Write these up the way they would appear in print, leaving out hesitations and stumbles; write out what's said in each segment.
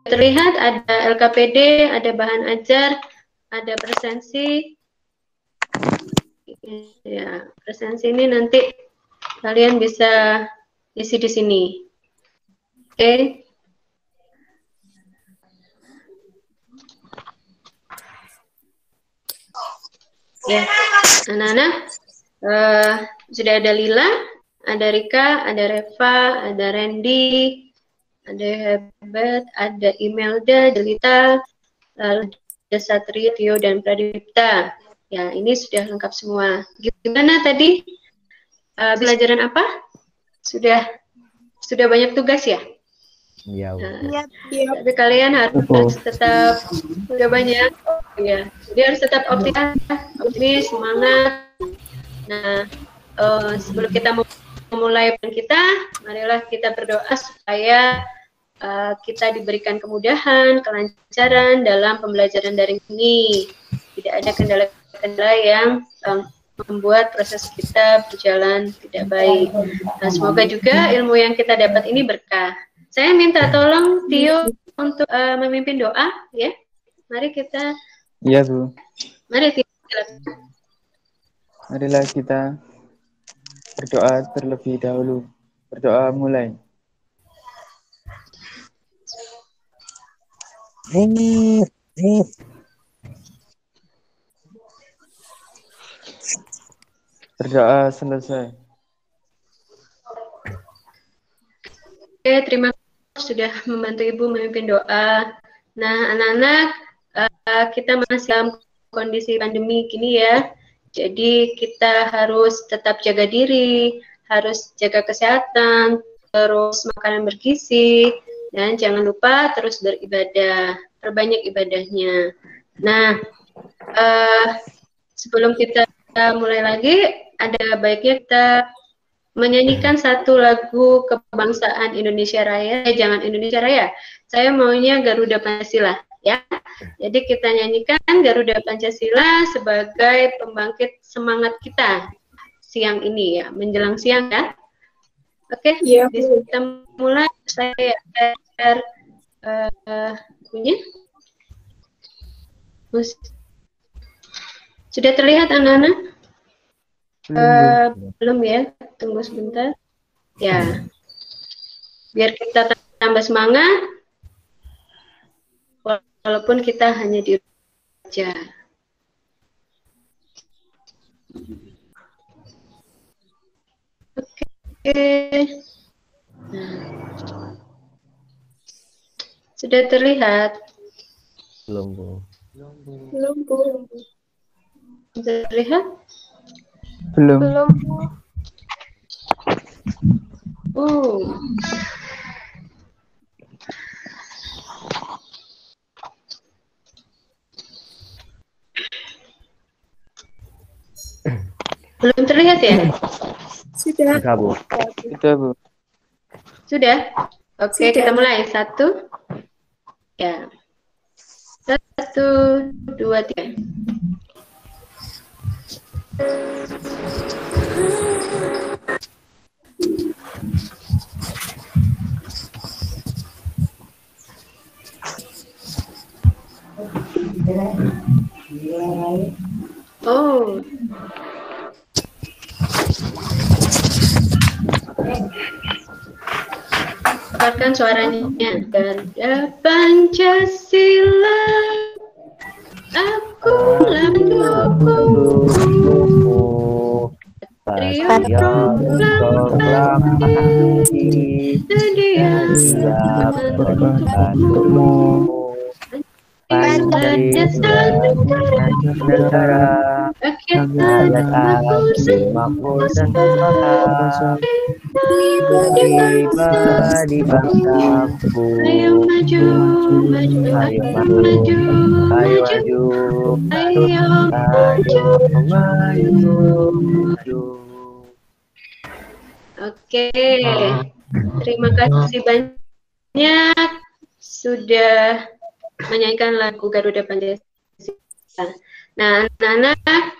terlihat ada LKPD, ada bahan ajar, ada presensi. Ya, presensi ini nanti kalian bisa isi di sini. Oke. Ya, anak-anak, sudah ada Lila, ada Rika, ada Reva, ada Randy, ada Hebat, ada Imelda, Delita, lalu ada Satria, Tio, dan Pradipta. Ya, ini sudah lengkap semua. Gimana tadi? Pelajaran apa? Sudah banyak tugas ya? Iya. Tapi kalian harus tetap sudah banyak. Ya, jadi harus tetap optimis, semangat. Nah, sebelum kita memulai kita, marilah kita berdoa supaya kita diberikan kemudahan, kelancaran dalam pembelajaran daring ini. Tidak ada kendala-kendala yang membuat proses kita berjalan tidak baik. Nah, semoga juga ilmu yang kita dapat ini berkah. Saya minta tolong Tio untuk memimpin doa, ya. Mari kita. Iya, Bu. Mari Tio. Marilah kita berdoa terlebih dahulu. Berdoa mulai. Berdoa selesai. Oke, terima kasih sudah membantu Ibu memimpin doa. Nah, anak-anak, kita masih dalam kondisi pandemi gini ya. Jadi kita harus tetap jaga diri, harus jaga kesehatan, terus makanan bergizi, dan jangan lupa terus beribadah, perbanyak ibadahnya. Nah, sebelum kita mulai lagi, ada baiknya kita menyanyikan satu lagu kebangsaan Indonesia Raya. Jangan Indonesia Raya, saya maunya Garuda Pancasila, ya. Jadi kita nyanyikan Garuda Pancasila sebagai pembangkit semangat kita siang ini ya, menjelang siang ya. Oke, ya, kita mulai. Saya punya. Sudah terlihat anak-anak? Belum ya, tunggu sebentar. Ya, biar kita tambah semangat, walaupun kita hanya di rumah aja. Oke. Nah. Sudah terlihat? Belum, Bu. Sudah terlihat? Belum. Belum terlihat ya? Sudah. Enggak, Bu. Sudah, Bu. Sudah? Oke, Sudah. kita mulai. 1. Ya. 1, 2, 3. Oh. Keluarkan suaranya. Garuda Pancasila, aku mendukungmu. Satria proklamasi, sedia membantumu. Pancasila negara, rakyat makmur sentosa, pribadi bangsaku. Ayo maju, ayo maju, Oke, terima kasih banyak sudah menyanyikan lagu Garuda Pancasila. Nah, anak-anak,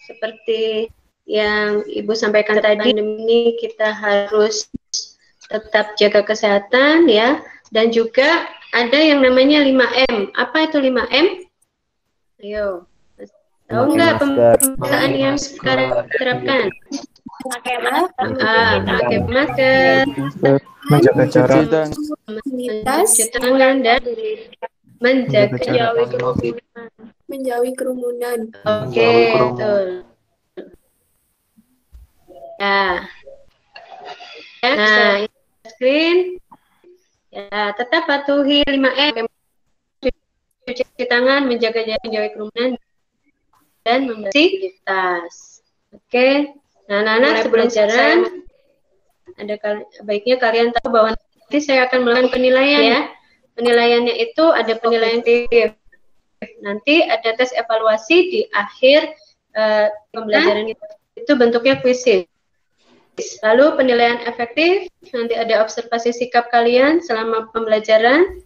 seperti yang Ibu sampaikan tadi, ini kita harus tetap jaga kesehatan ya, Dan juga ada yang namanya 5M. Apa itu 5M? Ayo. Tahu nggak pemeriksaan yang sekarang diterapkan? Pakai masker, Pakai masker, Menjaga jarak. mencuci tangan, dan menjaga menjauhi kerumunan. Oke, betul. Ya. Nah, screen. Ya, tetap patuhi 5M. Cuci tangan, menjaga jarak, menjauhi kerumunan, dan membersihkan tas. Oke. Nah, anak-anak sebelum pelajaran, baiknya kalian tahu bahwa nanti saya akan melakukan penilaian ya. Penilaiannya itu ada penilaian TIF. Nanti ada tes evaluasi di akhir pembelajaran itu bentuknya kuisis. Lalu penilaian efektif, nanti ada observasi sikap kalian selama pembelajaran,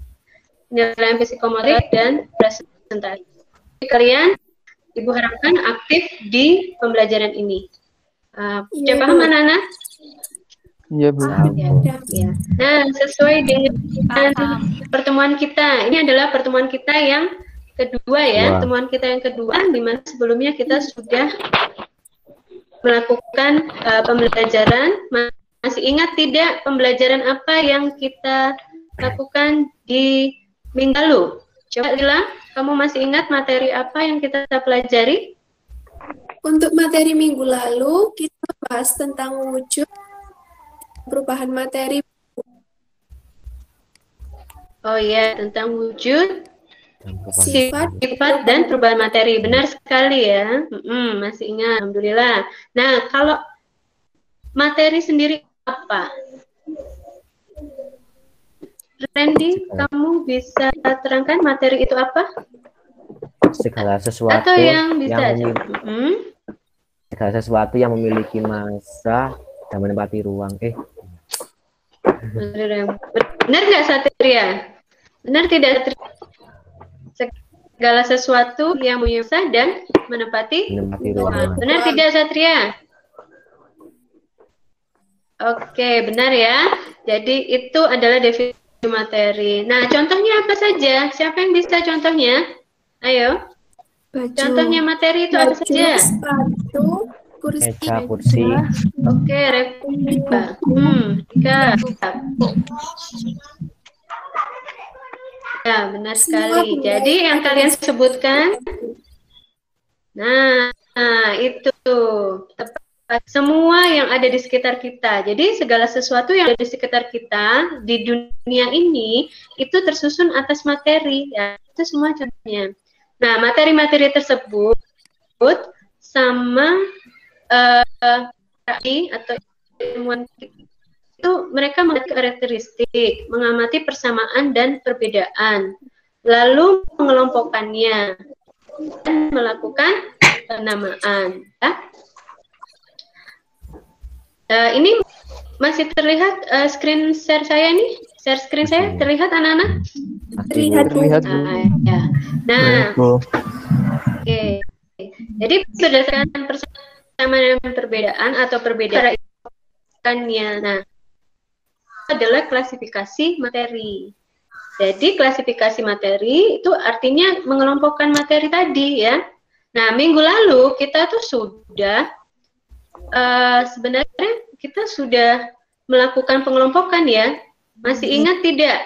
penilaian psikomotorik, dan presentasi. Kalian, Ibu harapkan aktif di pembelajaran ini. Sudah paham anak-anak? Iya, Bu. Ya. Nah, sesuai dengan pertemuan kita, ini adalah pertemuan kita yang kedua ya, pertemuan kita yang kedua, di mana sebelumnya kita sudah melakukan pembelajaran. Masih ingat tidak pembelajaran apa yang kita lakukan di minggu lalu? Coba Lila, kamu masih ingat materi apa yang kita pelajari? Untuk materi minggu lalu, kita bahas tentang wujud perubahan materi. Oh ya, tentang wujud, Sifat dan perubahan materi. Benar sekali ya. Masih ingat, alhamdulillah. Nah, kalau materi sendiri apa? Randy, kamu bisa terangkan materi itu apa? Segala sesuatu Atau yang bisa segala sesuatu yang memiliki massa dan menempati ruang. Benar nggak Satria? Benar tidak Satria? Segala sesuatu yang memiliki massa dan menempati ruang. Benar tidak Satria? Oke, benar ya. Jadi itu adalah definisi materi. Nah, contohnya apa saja? Siapa yang bisa contohnya? Ayo. baju, Contohnya materi itu apa saja? sepatu, kursi, Meja, kursi. Oke, Reka. Ya, benar sekali. Jadi yang kalian sebutkan, nah itu tepat. Semua yang ada di sekitar kita. Jadi segala sesuatu yang ada di sekitar kita di dunia ini itu tersusun atas materi. Ya, itu semua contohnya. Nah, materi-materi tersebut sama atau ilmuwan itu mereka memiliki karakteristik, mengamati persamaan dan perbedaan, lalu mengelompokkannya dan melakukan penamaan. Ya. Ini masih terlihat screen share saya ini? Share screen saya terlihat anak-anak? Terlihat, Bu. Ya. Nah, oke. Jadi berdasarkan persamaan dan perbedaan atau perbedaan, nah, adalah klasifikasi materi. Jadi klasifikasi materi itu artinya mengelompokkan materi tadi ya. Nah, minggu lalu kita tuh sudah sebenarnya kita sudah melakukan pengelompokan ya. Masih ingat tidak?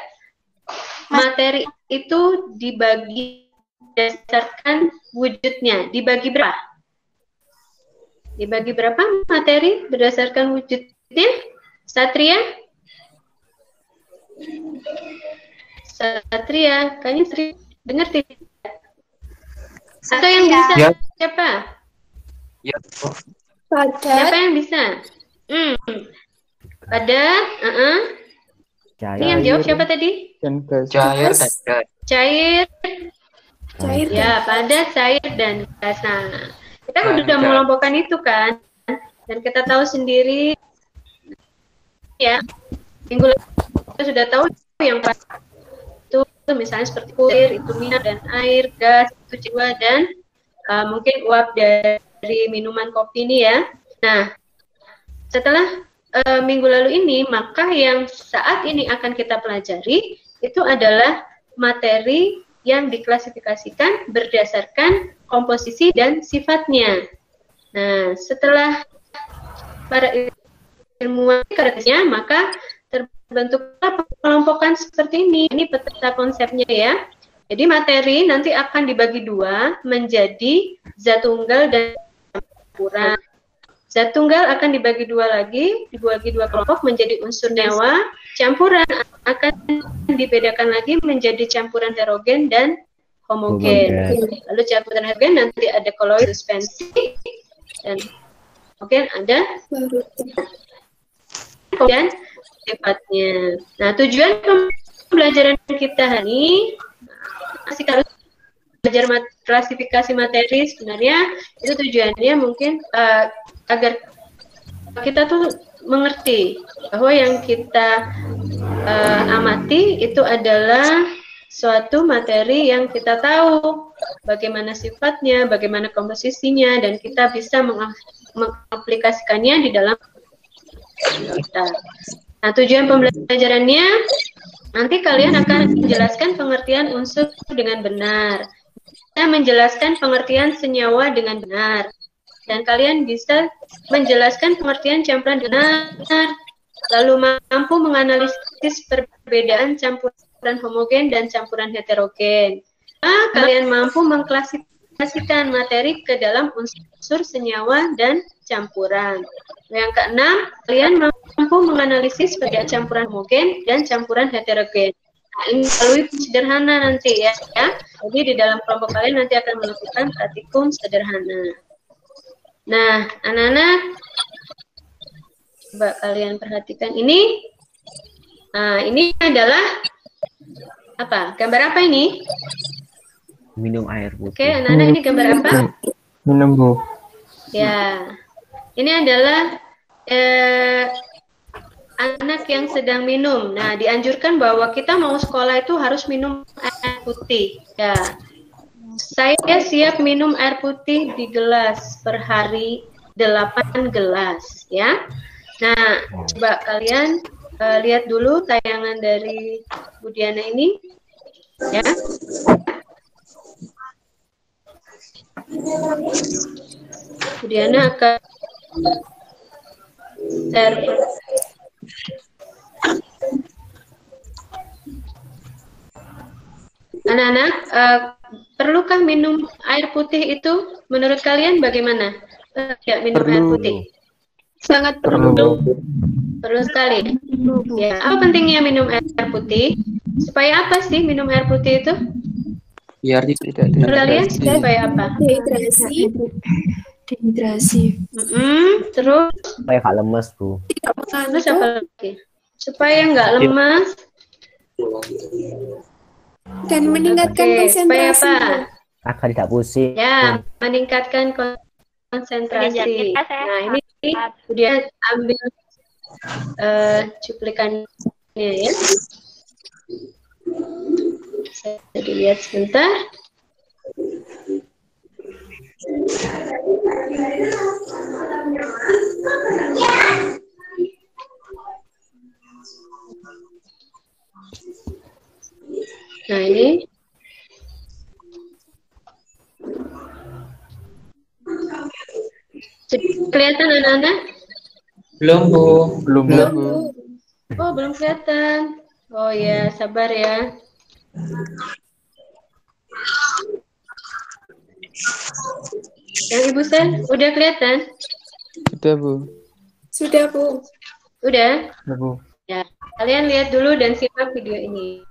Materi itu dibagi berdasarkan wujudnya. Dibagi berapa? Dibagi berapa materi berdasarkan wujudnya? Satria? Satria, kayaknya Satria dengar tidak? Atau yang bisa? Ya. Siapa? Ya. Siapa yang bisa? Padat, Ini yang jawab siapa tadi? Dan gas. Cair dan gas. Cair. cair, Ya, padat, cair, dan gas. Nah, kita sudah mengelompokkan itu kan, dan kita tahu sendiri ya, minggu lalu kita sudah tahu yang itu misalnya seperti air, itu minyak dan air, gas, itu jiwa, dan mungkin uap dari minuman kopi ini ya. Nah, setelah minggu lalu ini, maka yang saat ini akan kita pelajari itu adalah materi yang diklasifikasikan berdasarkan komposisi dan sifatnya. Nah, setelah para ilmuwan karakternya, maka terbentuklah pengelompokan seperti ini. Ini peta konsepnya ya. Jadi materi nanti akan dibagi dua menjadi zat tunggal dan campuran. Zat tunggal akan dibagi dua kelompok menjadi unsur nyawa. Campuran akan dibedakan lagi menjadi campuran heterogen dan homogen. Lalu campuran heterogen nanti ada koloid, suspensi, dan kemudian ada kemudian sifatnya. Nah, tujuan pembelajaran kita hari ini masih harus belajar klasifikasi materi. Sebenarnya itu tujuannya mungkin agar kita tuh mengerti bahwa yang kita amati itu adalah suatu materi yang kita tahu bagaimana sifatnya, bagaimana komposisinya, dan kita bisa mengaplikasikannya di dalam kita. Nah, tujuan pembelajarannya nanti kalian akan menjelaskan pengertian unsur dengan benar, kita menjelaskan pengertian senyawa dengan benar, dan kalian bisa menjelaskan pengertian campuran dengan benar, lalu mampu menganalisis perbedaan campuran homogen dan campuran heterogen. Nah, kalian mampu mengklasifikasikan materi ke dalam unsur senyawa dan campuran. Yang keenam, kalian mampu menganalisis perbedaan campuran homogen dan campuran heterogen. Nah, ini melalui sederhana nanti ya. Jadi di dalam kelompok kalian nanti akan melakukan praktikum sederhana. Nah, anak-anak, coba kalian perhatikan ini. Nah, ini adalah apa? Gambar apa ini? Minum air putih. Oke, anak-anak, ini gambar apa? Minum, Bu. Ya, ini adalah anak yang sedang minum. Nah, dianjurkan bahwa kita mau sekolah itu harus minum air putih. Ya, saya siap minum air putih di gelas per hari 8 gelas. Ya. Nah, coba kalian lihat dulu tayangan dari Bu Diana ini. Ya. Bu Diana akan share. Anak-anak, perlukah minum air putih itu? Menurut kalian bagaimana? Ya, minum air putih. Sangat perlu. Perlu sekali. Ya, apa pentingnya minum air putih? Supaya apa sih minum air putih itu? Biar tidak Menurut kalian supaya apa? Dehidrasi. Terus? Supaya gak lemes, Bu. Terus apa lagi? Supaya nggak lemas. Dan meningkatkan supaya konsentrasi. apa? Agar tidak pusing. Ya, meningkatkan konsentrasi. Nah, ini kemudian ambil cuplikannya ya. Saya dilihat sebentar. Nah, ini kelihatan anak-anak? Belum, Bu. Belum, Bu. Oh, belum kelihatan. Oh ya, sabar ya. Yang Ibu Sen, udah kelihatan? Sudah, Bu. Sudah, Bu. Udah? Sudah, Bu. Ya, kalian lihat dulu dan simak video ini.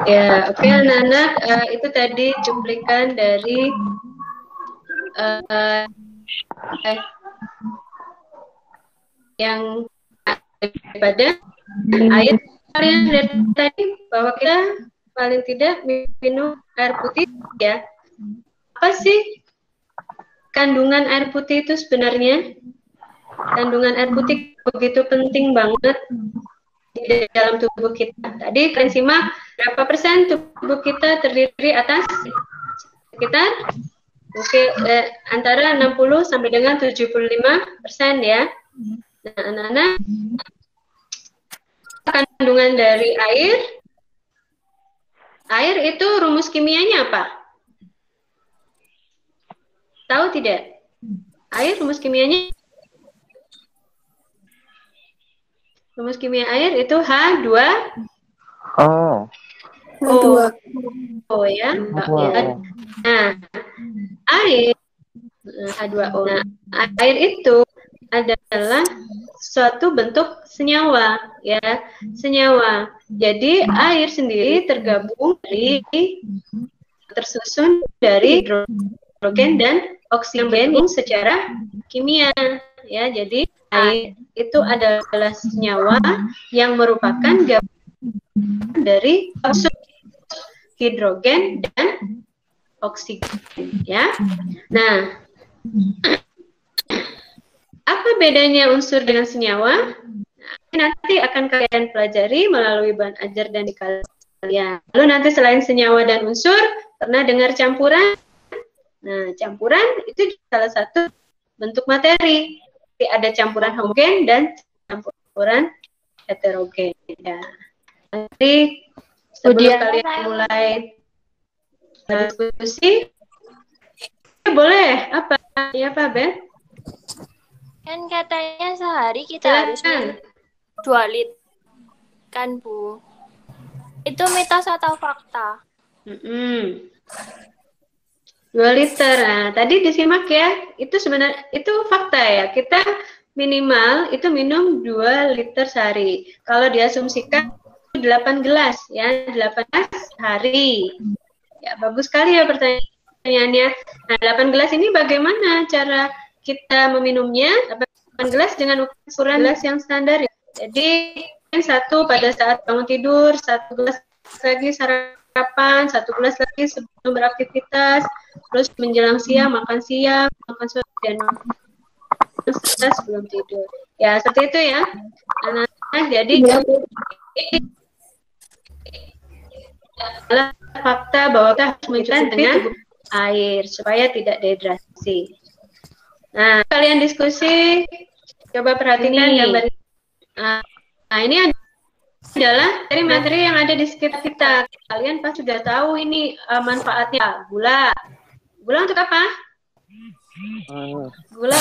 Ya, oke anak-anak, itu tadi cuplikan dari yang daripada ayat kalian lihat tadi bahwa kita paling tidak minum air putih ya. Apa sih kandungan air putih itu sebenarnya? Kandungan air putih begitu penting banget di dalam tubuh kita. Tadi kalian simak berapa persen tubuh kita terdiri atas sekitar antara 60 sampai dengan 75% ya. Nah, anak-anak, kandungan dari air itu rumus kimianya apa? Tahu tidak? Air rumus kimianya? Rumus kimia air itu H2O. Oh ya. Nah, air H2O. Nah, air itu adalah suatu bentuk senyawa ya, senyawa. Jadi air sendiri tersusun dari hidrogen dan oksigen secara kimia ya. Jadi air itu adalah senyawa yang merupakan gabungan dari unsur hidrogen dan oksigen ya. Nah, apa bedanya unsur dengan senyawa? Nah, nanti akan kalian pelajari melalui bahan ajar dan di kalian. Lalu nanti selain senyawa dan unsur, pernah dengar campuran? Nah, campuran itu salah satu bentuk materi. Ada campuran homogen dan campuran heterogen. Ya. Nanti sebelum kalian mulai diskusi, boleh apa? Ya, Pak Ben? Kan katanya sehari kita harus minum 2 liter, kan Bu? Itu mitos atau fakta? 2 liter. Nah, tadi disimak ya. Itu sebenarnya itu fakta ya. Kita minimal itu minum 2 liter sehari. Kalau diasumsikan 8 gelas ya, 8 gelas sehari. Ya, bagus sekali ya pertanyaannya. Nah, 8 gelas ini bagaimana cara kita meminumnya? 8 gelas dengan ukuran gelas yang standar ya. Jadi, 1 pada saat bangun tidur, 1 gelas lagi sarapan, 1 gelas lagi sebelum beraktivitas, terus menjelang siang makan sore dan sebelum tidur. Ya, seperti itu ya. Nah, jadi adalah fakta bahwa kita harus mencuci dengan air supaya tidak dehidrasi. Nah, kalian diskusi, coba perhatikan gambar. Nah, ini adalah materi yang ada di sekitar kita. Kalian pasti sudah tahu ini manfaatnya. Gula untuk apa? Gula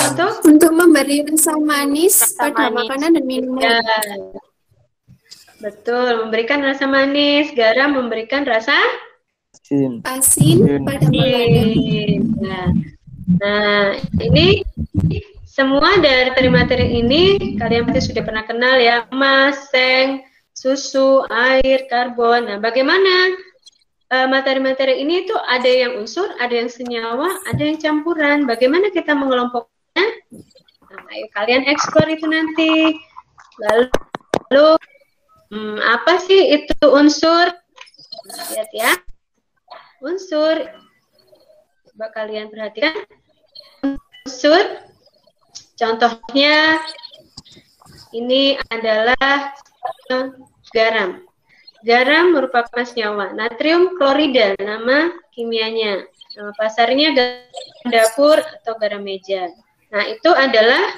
untuk memberi rasa manis pada makanan dan minuman. Ya, betul, memberikan rasa manis. Garam memberikan rasa asin pada makanan. Nah, ini semua dari materi ini kalian pasti sudah pernah kenal ya, emas, seng, susu, air, karbon. Nah, bagaimana materi-materi ini itu ada yang unsur, ada yang senyawa, ada yang campuran. Bagaimana kita mengelompoknya? Nah, ayo kalian eksplor itu nanti. Lalu apa sih itu unsur? Nah, lihat ya. Unsur. Coba kalian perhatikan. Unsur. Contohnya ini adalah garam. Garam merupakan senyawa. Natrium klorida nama kimianya. Nama pasarnya garam dapur atau garam meja. Nah, itu adalah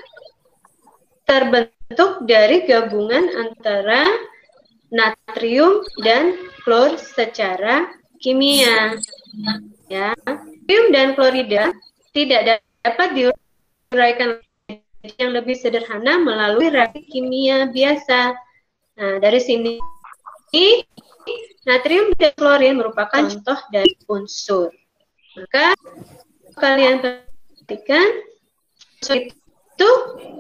terbentuk dari gabungan antara natrium dan klor secara kimia. Ya, natrium dan klorida tidak dapat diuraikan yang lebih sederhana melalui reaksi kimia biasa. Nah, dari sini natrium dan klorin merupakan contoh dari unsur. Maka kalian perhatikan unsur itu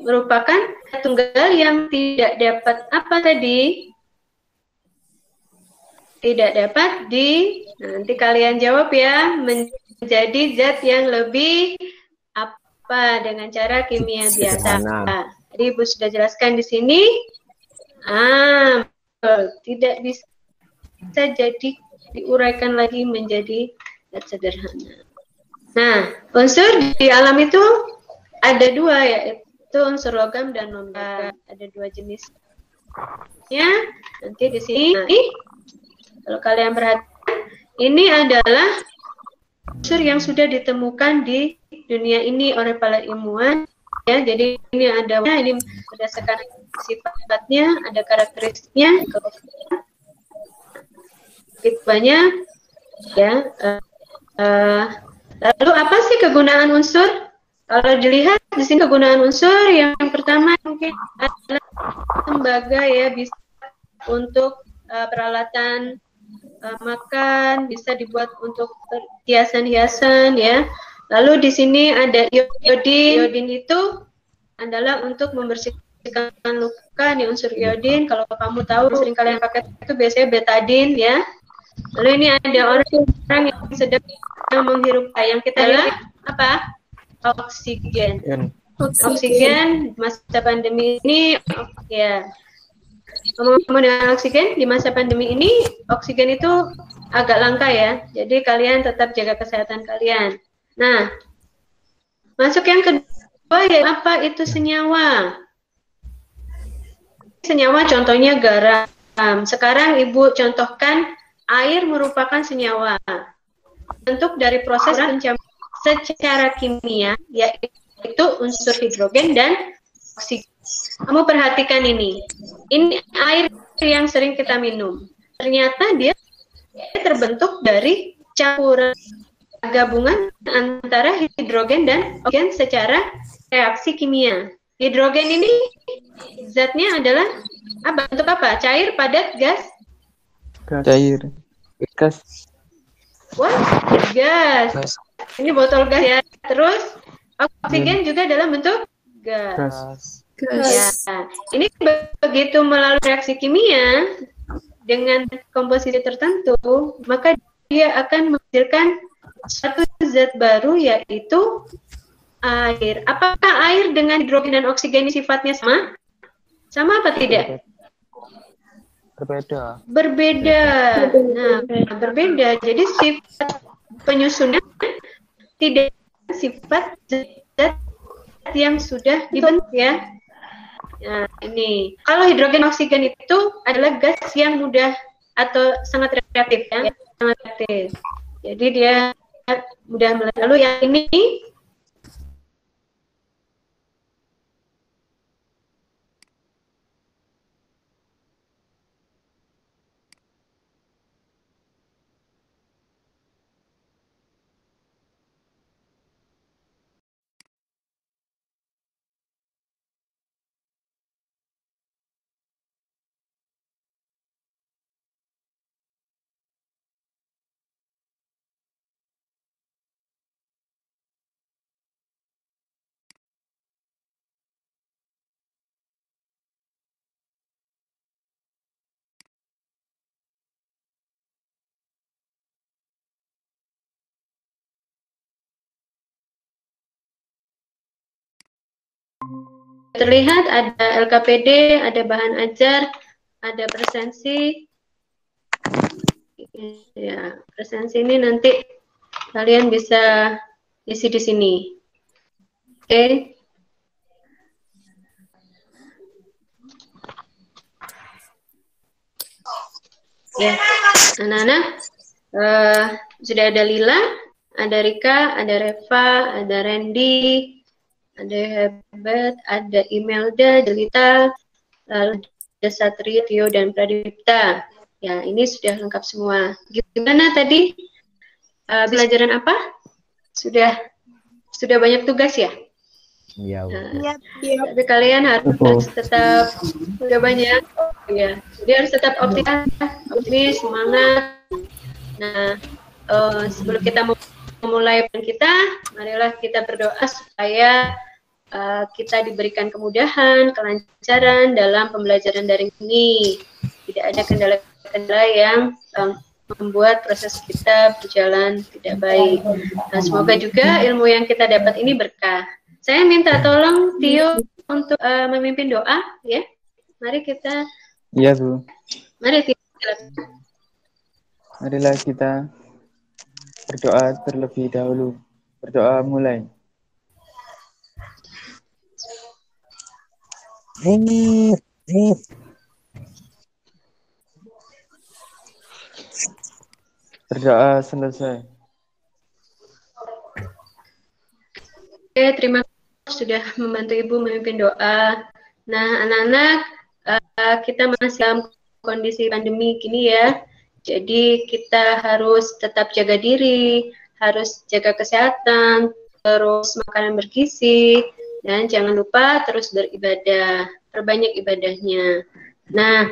merupakan tunggal yang tidak dapat apa tadi? Tidak dapat nanti kalian jawab ya, menjadi zat yang lebih apa dengan cara kimia biasa. Jadi Ibu sudah jelaskan di sini. Tidak bisa jadi diuraikan lagi menjadi zat sederhana. Nah, unsur di alam itu ada dua, yaitu unsur logam dan non-logam. Ada dua jenis. Ya, nanti di sini kalau kalian perhatikan, ini adalah unsur yang sudah ditemukan di dunia ini oleh para ilmuwan. Ya, jadi ini ini berdasarkan sifatnya, ada karakteristiknya, banyak ya. Lalu apa sih kegunaan unsur? Kalau dilihat di sini kegunaan unsur yang pertama mungkin adalah tembaga ya, bisa untuk peralatan makan, bisa dibuat untuk hiasan-hiasan ya. Lalu di sini ada iodin. Iodin itu adalah untuk membersihkan luka nih, unsur iodin. Kalau kamu tahu sering kalian pakai itu biasanya betadin ya. Lalu ini ada orang yang sedang menghirup yang kita lihat apa? Oksigen. Oksigen masa pandemi ini ya. Ngomong-ngomong dengan oksigen di masa pandemi ini, oksigen itu agak langka ya. Jadi kalian tetap jaga kesehatan kalian. Nah, masuk yang kedua ya, apa itu senyawa? Senyawa contohnya garam. Sekarang Ibu contohkan air merupakan senyawa. Bentuk dari proses pencampuran secara kimia yaitu unsur hidrogen dan oksigen. Kamu perhatikan ini. Ini air yang sering kita minum. Ternyata dia terbentuk dari campuran gabungan antara hidrogen dan oksigen secara reaksi kimia. Hidrogen ini zatnya adalah bentuk apa? Cair, padat, gas? Cair. Gas. Wah, gas. Ini botol gas ya. Terus oksigen juga dalam bentuk gas. Ya. Ini begitu melalui reaksi kimia dengan komposisi tertentu, maka dia akan menghasilkan satu zat baru yaitu air. Apakah air dengan hidrogen dan oksigen ini sifatnya sama? Sama apa tidak? Berbeda. Nah, berbeda. Jadi sifat penyusunnya tidak sifat zat yang sudah dibentuk ya. Nah, ini. Kalau hidrogen oksigen itu adalah gas yang mudah atau sangat reaktif ya, sangat reaktif. Jadi dia mudah meledak. Lalu yang ini terlihat ada LKPD, ada bahan ajar, ada presensi. Ya, presensi ini nanti kalian bisa isi di sini. Oke. Ya, anak-anak, sudah ada Lila, ada Rika, ada Reva, ada Randy, ada Hebat, ada Imelda, Jelita, lalu ada Satria, Tio, dan Pradipta. Ya, ini sudah lengkap semua. Gimana tadi? Pelajaran apa? Sudah banyak tugas ya? Iya, Bu. Tapi kalian harus tetap udah banyak. Ya, jadi harus tetap optimis, semangat. Nah, sebelum kita memulai kita, marilah kita berdoa supaya kita diberikan kemudahan, kelancaran dalam pembelajaran daring ini. Tidak ada kendala-kendala yang membuat proses kita berjalan tidak baik. Nah, semoga juga ilmu yang kita dapat ini berkah. Saya minta tolong Tio untuk memimpin doa, ya. Mari kita. Iya, Bu. Mari Tio. Marilah kita berdoa terlebih dahulu. Berdoa mulai. Berdoa selesai. Oke, terima kasih sudah membantu Ibu memimpin doa. Nah, anak-anak, kita masih dalam kondisi pandemi gini ya. Jadi kita harus tetap jaga diri, harus jaga kesehatan, terus makanan bergizi, dan jangan lupa terus beribadah, perbanyak ibadahnya. Nah,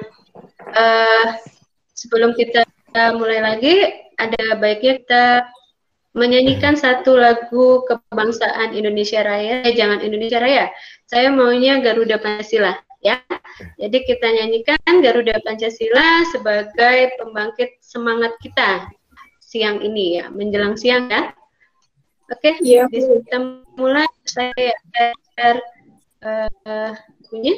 sebelum kita mulai lagi, ada baiknya kita menyanyikan satu lagu kebangsaan Indonesia Raya. Jangan Indonesia Raya, saya maunya Garuda Pancasila, ya. Jadi kita nyanyikan Garuda Pancasila sebagai pembangkit semangat kita siang ini ya, menjelang siang ya. Oke, Iya, kita mulai. Saya punya.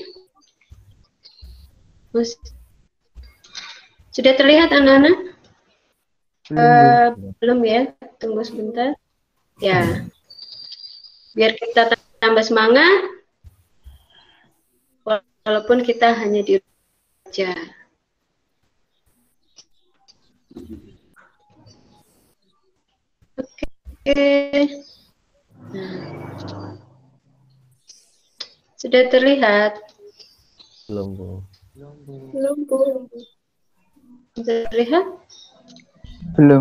Sudah terlihat anak-anak? Belum ya, tunggu sebentar. Ya, biar kita tambah semangat, walaupun kita hanya di rumah aja. Oke. Nah. Sudah terlihat? Belum, Bu. Belum, Bu. Sudah terlihat? Belum.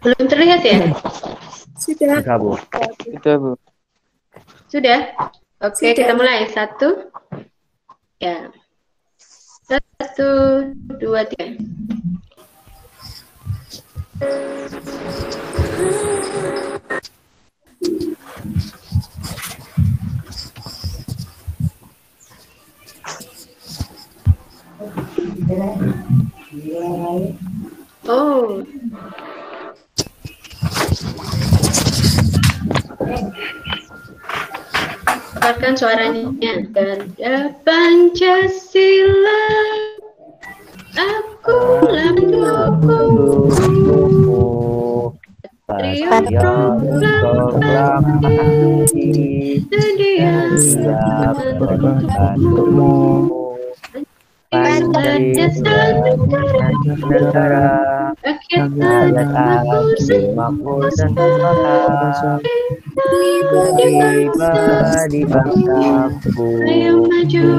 Belum terlihat ya? Sudah. Sudah, Bu. Sudah, Bu. Sudah? Oke, Sudah. kita mulai. 1. Ya. 1, 2, 3. Oh. Keluarkan suaranya. Garuda Pancasila, aku mendukungmu. Patriot proklamasi, sedia membantumu. Pancasila negara, rakyat makmur dan paham. Tiba di bangsaku. Ayo maju,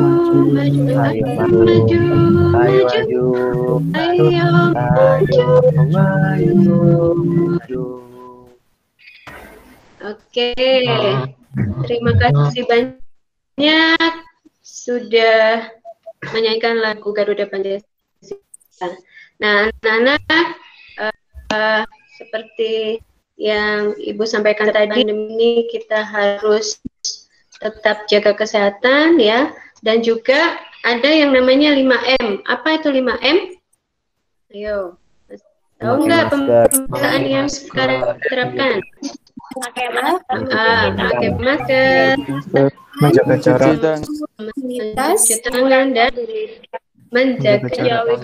ayo maju, maju. Oke, terima kasih banyak sudah menyanyikan lagu Garuda Pancasila. Nah, anak-anak, seperti yang Ibu sampaikan tadi, ini kita harus tetap jaga kesehatan ya, dan juga ada yang namanya 5M. Apa itu 5M? Ayo, tahu nggak pemeriksaan yang sekarang terapkan? Pakai masker. Pakai masker, Menjaga jarak. mencuci tangan, dan menjaga jarak.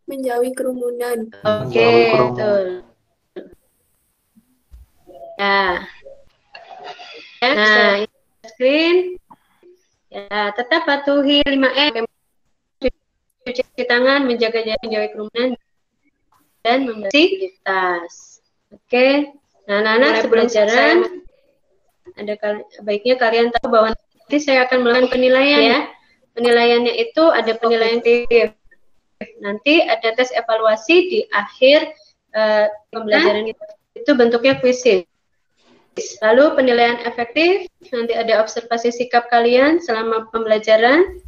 menjauhi kerumunan. Oke, betul. Nah, screen. Ya, tetap patuhi 5M. Cuci tangan, menjaga jarak, menjauhi kerumunan, dan membersihkan tas. Oke. Nah, anak-anak sebelum pelajaran, ada baiknya kalian tahu bahwa nanti saya akan melakukan penilaian ya. Penilaiannya itu ada penilaian TIF. Nanti ada tes evaluasi di akhir pembelajaran itu bentuknya kuisis. Lalu penilaian efektif, nanti ada observasi sikap kalian selama pembelajaran,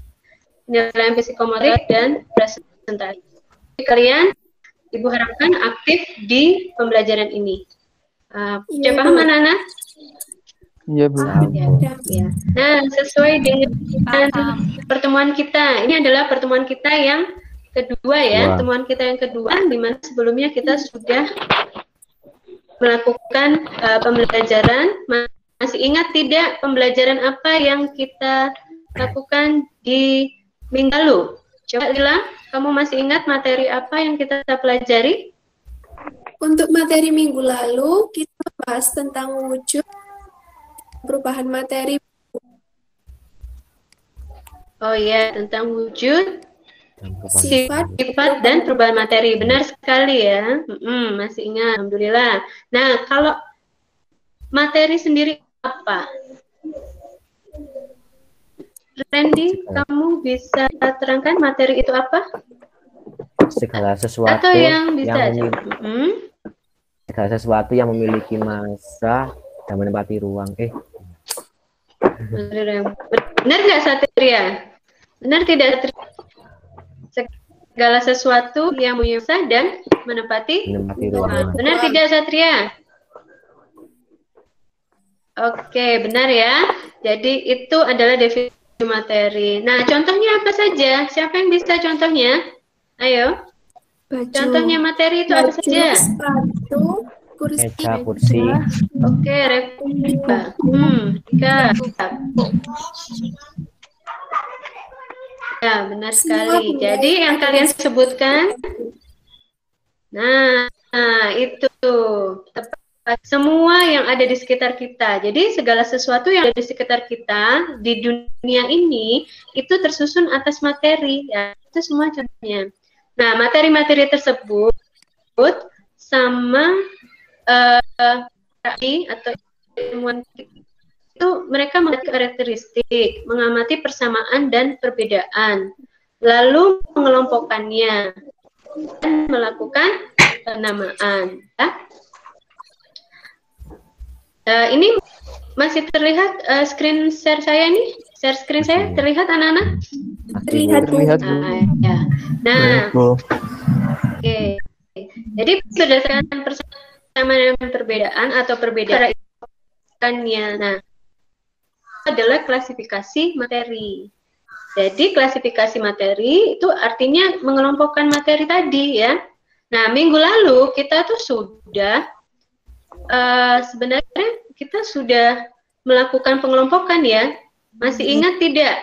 penilaian psikomotorik, dan presentasi. Kalian, Ibu harapkan aktif di pembelajaran ini. Sudah paham anak-anak? Iya, Bu. Ya. Nah, sesuai dengan pertemuan kita, ini adalah pertemuan kita yang kedua ya, pertemuan kita yang kedua, di mana sebelumnya kita sudah melakukan pembelajaran. Masih ingat tidak pembelajaran apa yang kita lakukan di minggu lalu? Coba bilang, kamu masih ingat materi apa yang kita pelajari? Untuk materi minggu lalu, kita bahas tentang wujud perubahan materi. Oh ya, tentang wujud, Sifat dan perubahan materi. Benar sekali ya. Masih ingat, alhamdulillah. Nah, kalau materi sendiri apa? Randy, kamu bisa terangkan materi itu apa? Segala sesuatu Atau yang bisa segala sesuatu yang memiliki massa dan menempati ruang. Benar nggak Satria? Benar tidak Satria? Segala sesuatu yang memiliki massa dan menempati ruang. Benar tidak Satria? Oke, benar ya. Jadi itu adalah definisi materi. Nah, contohnya apa saja? Siapa yang bisa contohnya? Ayo. baju, Contohnya materi itu apa saja? sepatu, kursi, Meja, kursi. Oke, replika. Ya, benar sekali. Jadi yang kalian sebutkan, nah itu tepat. Semua yang ada di sekitar kita. Jadi segala sesuatu yang ada di sekitar kita di dunia ini itu tersusun atas materi. Ya, itu semua contohnya. Nah, materi-materi tersebut sama atau ilmuwan itu mereka mengamati karakteristik, mengamati persamaan dan perbedaan, lalu mengelompokkannya dan melakukan penamaan. Ya. Ini masih terlihat screen share saya ini? Share screen saya terlihat anak-anak? terlihat. Ya. Nah, oke. Jadi berdasarkan persamaan dan perbedaan atau perbedaan, nah, adalah klasifikasi materi. Jadi klasifikasi materi itu artinya mengelompokkan materi tadi ya. Nah, minggu lalu kita tuh sudah sebenarnya kita sudah melakukan pengelompokan ya. Masih ingat tidak?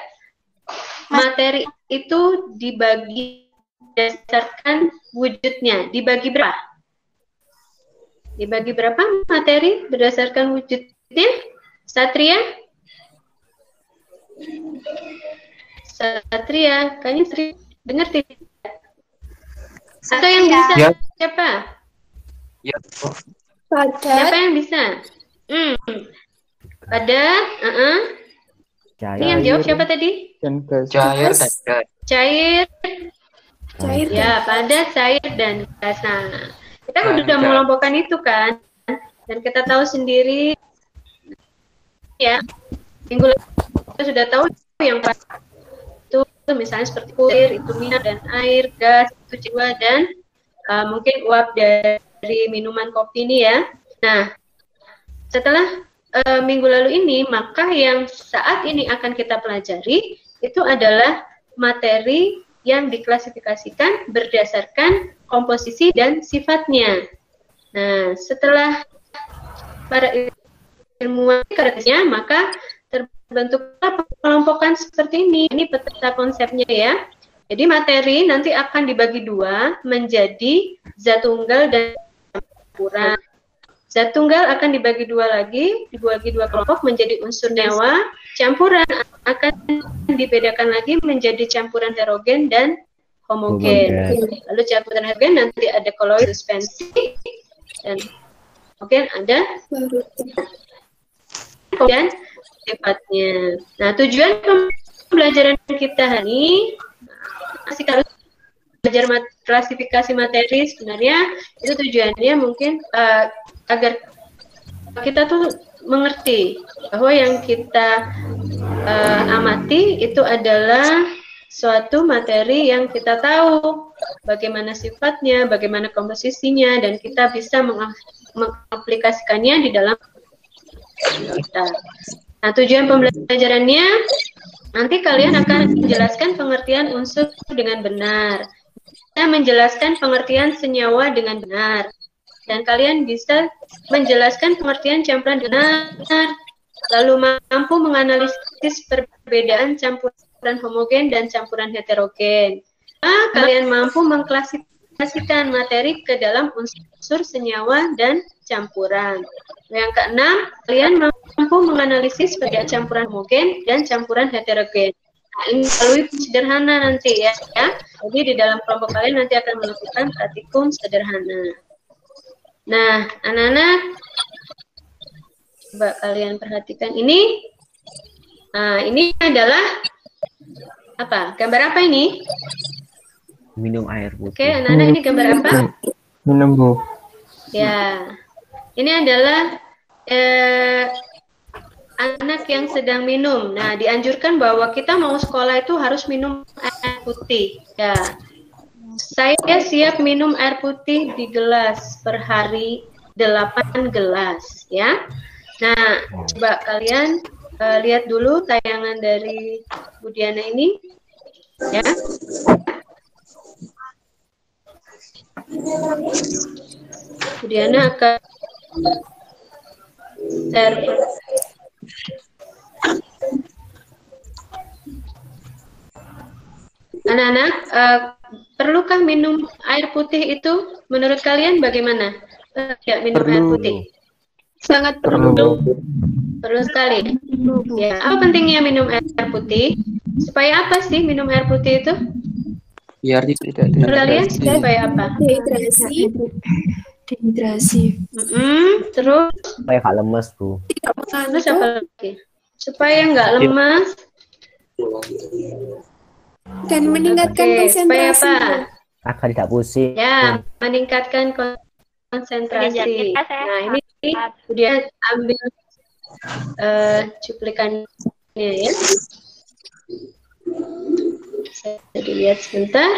Materi itu dibagi berdasarkan wujudnya. Dibagi berapa? Dibagi berapa materi berdasarkan wujudnya? Satria? Kayaknya Satria dengar tidak? Atau yang bisa? Ya. Siapa? Ya. Siapa yang bisa? Padat, Ini yang jawab siapa tadi? Dan gas. Cair dan gas. Cair. Ya, padat, cair, dan gas. Nah, kita udah mengelompokkan itu kan, dan kita tahu sendiri ya, minggu lalu kita sudah tahu yang itu misalnya seperti air, itu minyak dan air, gas, itu C2, dan mungkin uap dari minuman kopi ini ya. Nah, setelah minggu lalu ini, maka yang saat ini akan kita pelajari itu adalah materi yang diklasifikasikan berdasarkan komposisi dan sifatnya. Nah, setelah para ilmuwan karetnya, maka terbentuklah pengelompokan seperti ini. Ini peta konsepnya ya. Jadi materi nanti akan dibagi dua menjadi zat tunggal dan campuran. Zat tunggal akan dibagi dua lagi, dibagi dua kelompok menjadi unsur nyawa. Campuran akan dibedakan lagi menjadi campuran heterogen dan homogen. Lalu campuran heterogen nanti ada koloid, suspensi, dan kemudian ada kemudian sifatnya. Nah, tujuan pembelajaran kita hari ini masih harus belajar klasifikasi materi. Sebenarnya itu tujuannya mungkin agar kita tuh mengerti bahwa yang kita amati itu adalah suatu materi yang kita tahu bagaimana sifatnya, bagaimana komposisinya, dan kita bisa mengaplikasikannya di dalam kita. Nah, tujuan pembelajarannya nanti kalian akan menjelaskan pengertian unsur dengan benar. Kita menjelaskan pengertian senyawa dengan benar. Dan kalian bisa menjelaskan pengertian campuran dengan benar. Lalu mampu menganalisis perbedaan campuran homogen dan campuran heterogen. Nah, kalian mampu mengklasifikasikan materi ke dalam unsur senyawa dan campuran. Yang keenam, kalian mampu menganalisis perbedaan campuran homogen dan campuran heterogen. Nah, ini melalui sederhana nanti ya. Jadi di dalam kelompok kalian nanti akan melakukan praktikum sederhana. Nah, anak-anak, coba kalian perhatikan ini. Nah, ini adalah apa? Gambar apa ini? Minum air putih. Oke, anak-anak, ini gambar apa? Minum, Bu. Ya, ini adalah anak yang sedang minum. Nah, dianjurkan bahwa kita mau sekolah itu harus minum air putih. Ya, saya siap minum air putih di gelas per hari 8 gelas. Ya. Nah, coba kalian lihat dulu tayangan dari Bu Diana ini. Ya. Bu Diana akan share. Anak-anak, perlukah minum air putih itu? Menurut kalian bagaimana? Ya, minum air putih. Sangat Perlu. Perlu sekali. Ya, apa pentingnya minum air putih? Supaya apa sih minum air putih itu? Biar tidak Menurut kalian dehidrasi. supaya apa? dehidrasi. Terus Supaya gak lemes, Bu. terus apa lagi? Supaya nggak lemas. Dan meningkatkan Oke, supaya konsentrasi. apa? Agar tidak pusing. Ya, meningkatkan konsentrasi. Nah, ini kemudian ambil cuplikannya ya. Saya dilihat sebentar.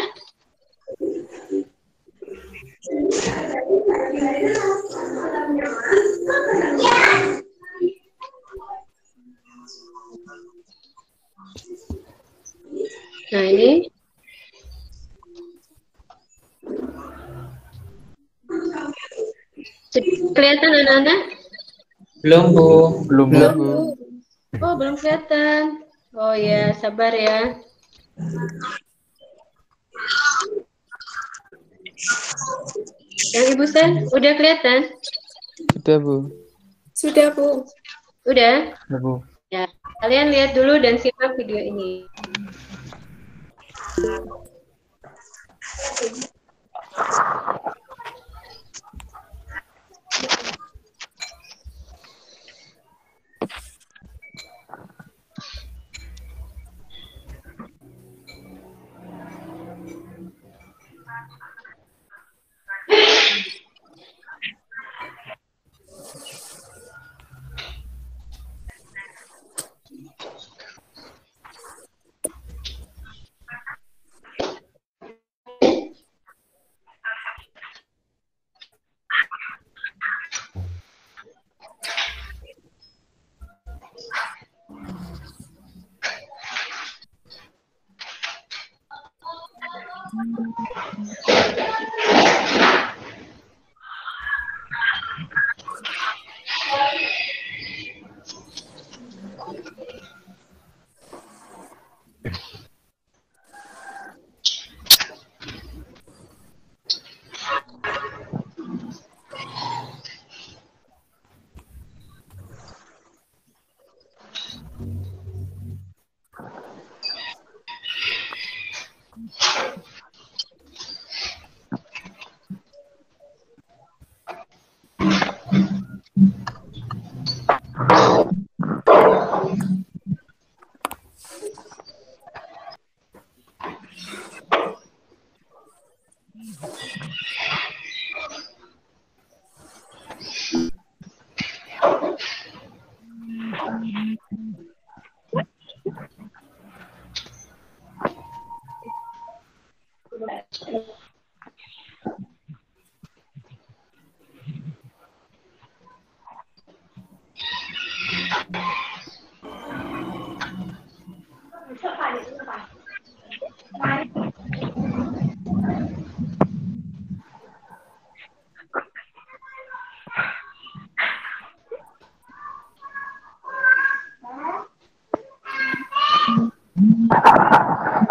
Nah, ini kelihatan anak-anak? Belum, Bu. Belum, Bu. Oh, belum kelihatan. Oh ya, sabar ya. Yang Ibu Sen, udah kelihatan? Sudah, Bu. Sudah, Bu. Udah? Sudah, Bu. Ya, kalian lihat dulu dan simak video ini.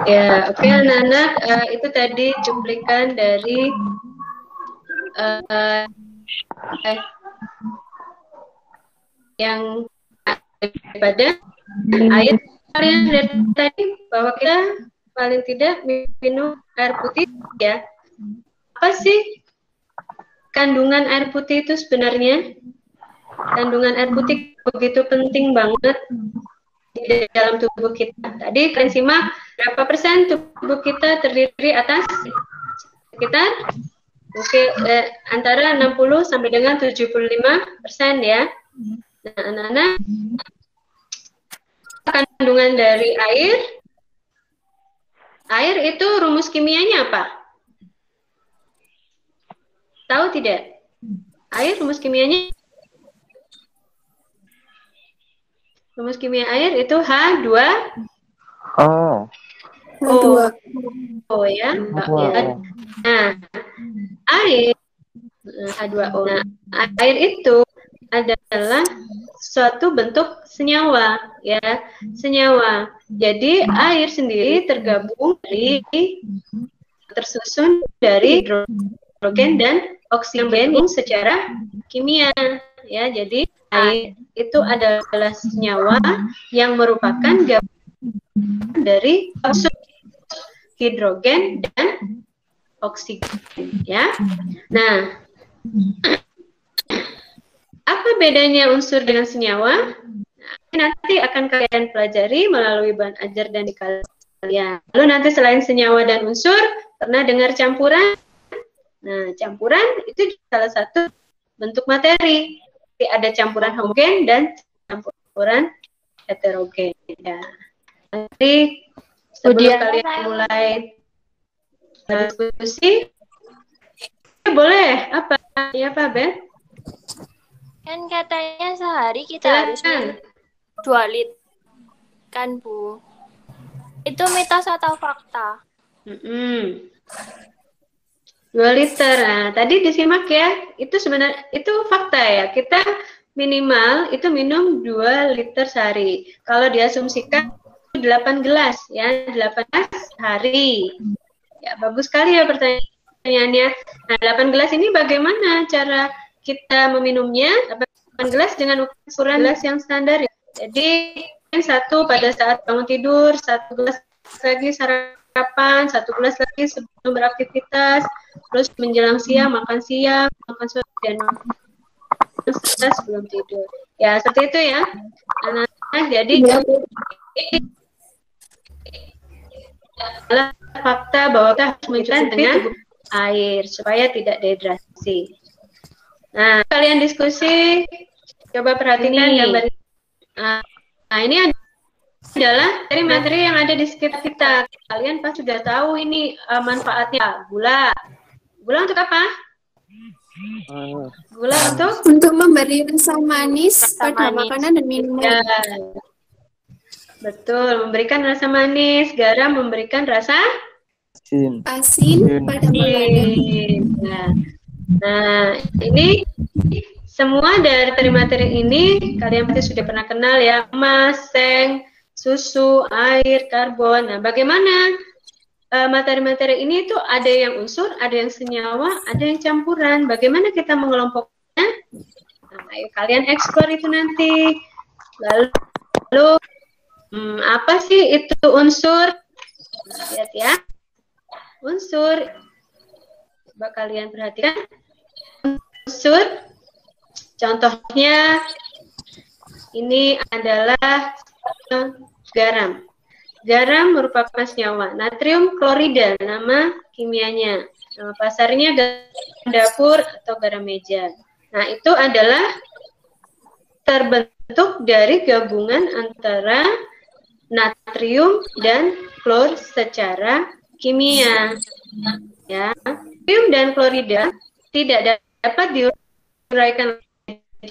Ya, oke anak-anak, itu tadi cuplikan dari yang daripada ayat kalian lihat tadi bahwa kita paling tidak minum air putih ya. Apa sih kandungan air putih itu sebenarnya? Kandungan air putih begitu penting banget di dalam tubuh kita. Tadi kalian simak berapa persen tubuh kita terdiri atas sekitar antara 60 sampai dengan 75% ya. Nah, anak-anak, kandungan dari air itu rumus kimianya apa? Tahu tidak? Air rumus kimianya? Rumus kimia air itu H2O. Ya. Nah, air H2O. Nah, air itu adalah suatu bentuk senyawa, ya, senyawa. Jadi air sendiri tersusun dari hidrogen dan oksigen secara kimia, ya. Jadi air itu adalah senyawa yang merupakan gabungan dari unsur hidrogen dan oksigen, ya. Nah, apa bedanya unsur dengan senyawa? Nah, nanti akan kalian pelajari melalui bahan ajar dan di kalian. Lalu nanti selain senyawa dan unsur, pernah dengar campuran? Nah, campuran itu salah satu bentuk materi. Jadi ada campuran homogen dan campuran heterogen. Ya. Nanti sebelum kalian mulai diskusi, boleh apa? Ya, Pak Ben? Kan katanya sehari kita harus minum 2 liter, kan Bu? Itu mitos atau fakta? 2 liter. Nah, tadi disimak ya. Itu sebenarnya itu fakta ya. Kita minimal itu minum 2 liter sehari. Kalau diasumsikan 8 gelas ya, 8 gelas sehari. Ya, bagus sekali ya pertanyaannya. Nah, 8 gelas ini bagaimana cara kita meminumnya? 8 gelas dengan ukuran gelas yang standar ya. Jadi, 1 pada saat bangun tidur, 1 gelas lagi sarapan, 1 gelas lagi sebelum beraktivitas, terus menjelang siang makan sore dan sebelum tidur. Ya, seperti itu ya. Anak-anak, jadi adalah fakta bahwa kita harus mencuci dengan air supaya tidak dehidrasi. Nah, kalian diskusi, coba perhatikan gambar. Nah, ini adalah dari materi yang ada di sekitar kita. Kalian pasti sudah tahu ini manfaatnya. Gula untuk apa? Gula untuk memberi rasa manis pada makanan dan minuman. Ya. Betul, memberikan rasa manis. Garam memberikan rasa Asin pada makanan. Nah, nah, ini semua dari materi ini kalian pasti sudah pernah kenal ya, emas, seng, susu, air, karbon. Nah, bagaimana materi-materi ini tuh ada yang unsur, ada yang senyawa, ada yang campuran. Bagaimana kita mengelompoknya? Nah, ayo kalian eksplor itu nanti. Lalu apa sih itu unsur? Nah, lihat ya. Unsur. Coba kalian perhatikan. Unsur. Contohnya ini adalah garam. Garam merupakan senyawa. Natrium klorida, nama kimianya. Nama pasarnya garam dapur atau garam meja. Nah, itu adalah terbentuk dari gabungan antara natrium dan klor secara kimia. Ya, natrium dan klorida tidak dapat diuraikan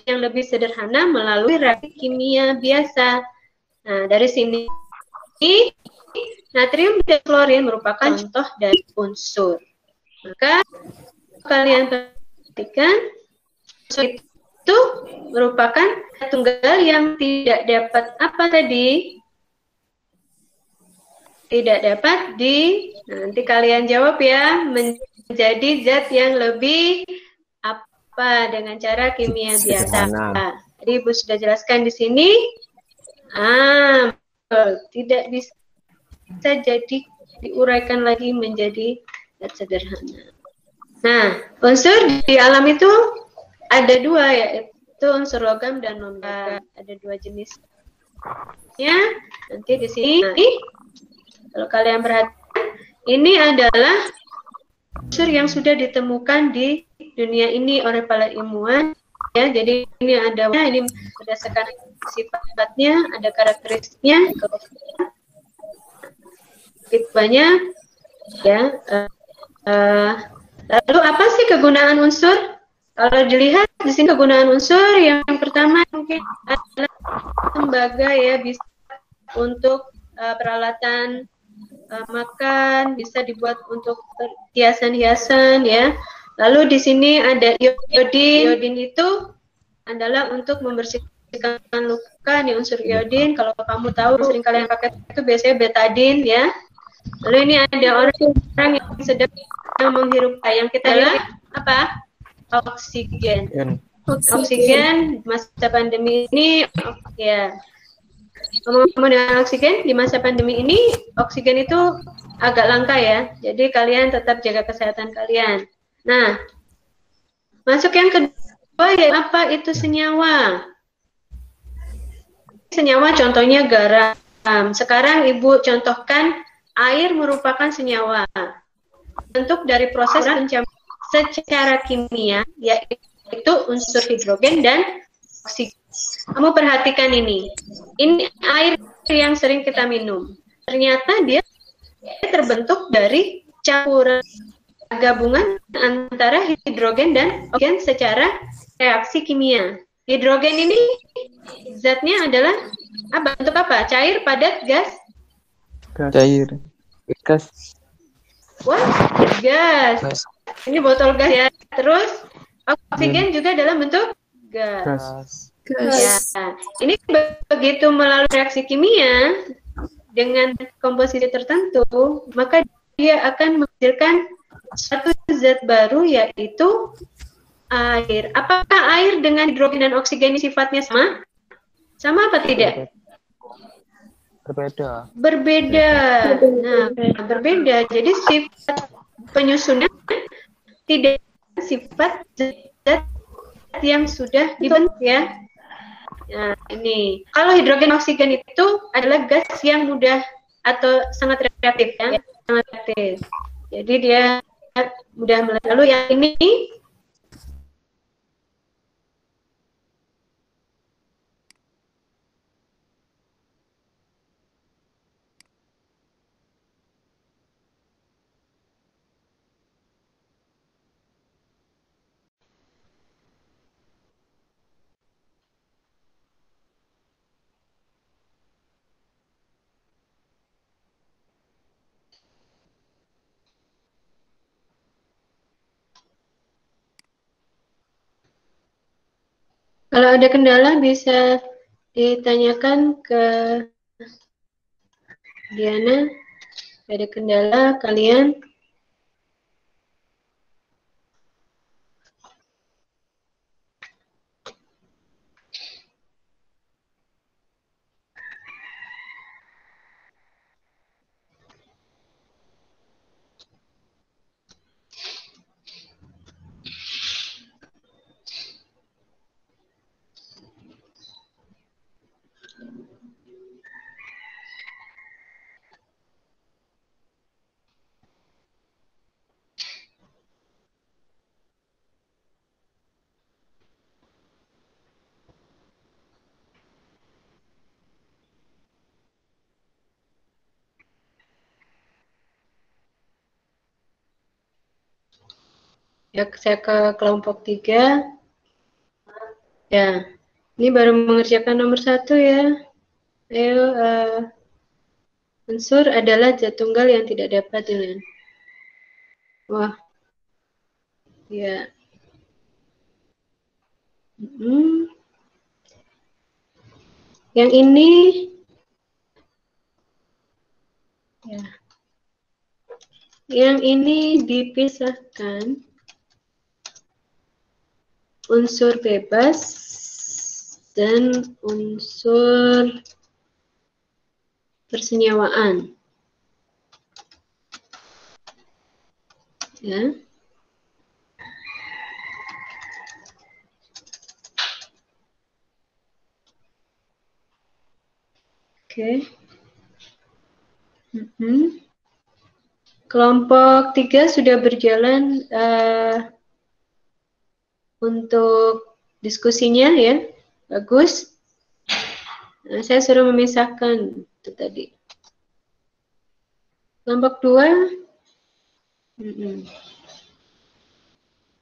yang lebih sederhana melalui reaksi kimia biasa. Nah, dari sini natrium dan klorin merupakan contoh dari unsur. Maka kalian perhatikan unsur itu merupakan tunggal yang tidak dapat apa tadi? Tidak dapat nanti kalian jawab ya, menjadi zat yang lebih apa dengan cara kimia biasa. Jadi Ibu sudah jelaskan di sini. Tidak bisa jadi diuraikan lagi menjadi zat sederhana. Nah, unsur di alam itu ada dua, yaitu unsur logam dan non-logam. Ada dua jenisnya. Nanti di sini, kalau kalian perhatikan, ini adalah unsur yang sudah ditemukan di dunia ini oleh para ilmuwan. Ya, jadi ini ini berdasarkan sifatnya, ada karakteristiknya, banyak ya. Lalu apa sih kegunaan unsur? Kalau dilihat di sini kegunaan unsur yang pertama mungkin adalah tembaga ya, bisa untuk peralatan makan, bisa dibuat untuk hiasan-hiasan ya. Lalu di sini ada iodin. Iodin itu adalah untuk membersihkan luka nih, unsur iodin. Kalau kamu tahu sering kalian pakai itu biasanya betadin ya. Lalu ini ada orang yang sedang menghirup yang kita lihat apa? Oksigen. Oksigen masa pandemi ini ya. Ngomong-ngomong dengan oksigen di masa pandemi ini, oksigen itu agak langka ya. Jadi kalian tetap jaga kesehatan kalian. Nah, masuk yang kedua ya, apa itu senyawa? Senyawa contohnya garam. Sekarang Ibu contohkan air merupakan senyawa. Bentuk dari proses pencampuran secara kimia yaitu unsur hidrogen dan oksigen. Kamu perhatikan ini. Ini air yang sering kita minum. Ternyata dia terbentuk dari campuran gabungan antara hidrogen dan oksigen secara reaksi kimia. Hidrogen ini zatnya adalah bentuk apa? Cair, padat, gas? Cair. Gas. Wah, gas. Ini botol gas ya. Terus oksigen juga dalam bentuk gas. Ya. Ini begitu melalui reaksi kimia dengan komposisi tertentu, maka dia akan menghasilkan satu zat baru yaitu air. Apakah air dengan hidrogen dan oksigen sifatnya sama? Sama apa tidak? Berbeda. Berbeda. Nah, berbeda. Jadi sifat penyusunan tidak sifat zat yang sudah dibentuk ya. Nah, ini. Kalau hidrogen oksigen itu adalah gas yang mudah atau sangat reaktif ya, sangat reaktif. Jadi dia mudah meledak. Lalu yang ini Kalau ada kendala bisa ditanyakan ke Diana. Ada kendala kalian? Ya, saya ke kelompok 3. Ya, ini baru mengerjakan nomor 1 ya. Ayo, unsur adalah zat tunggal yang tidak dapat dengan. Wah, ya. Yang ini, ya. Yang ini dipisahkan unsur bebas dan unsur persenyawaan. Ya. Oke. Kelompok 3 sudah berjalan untuk diskusinya ya. Bagus. Nah, saya suruh memisahkan itu tadi. Kelompok 2.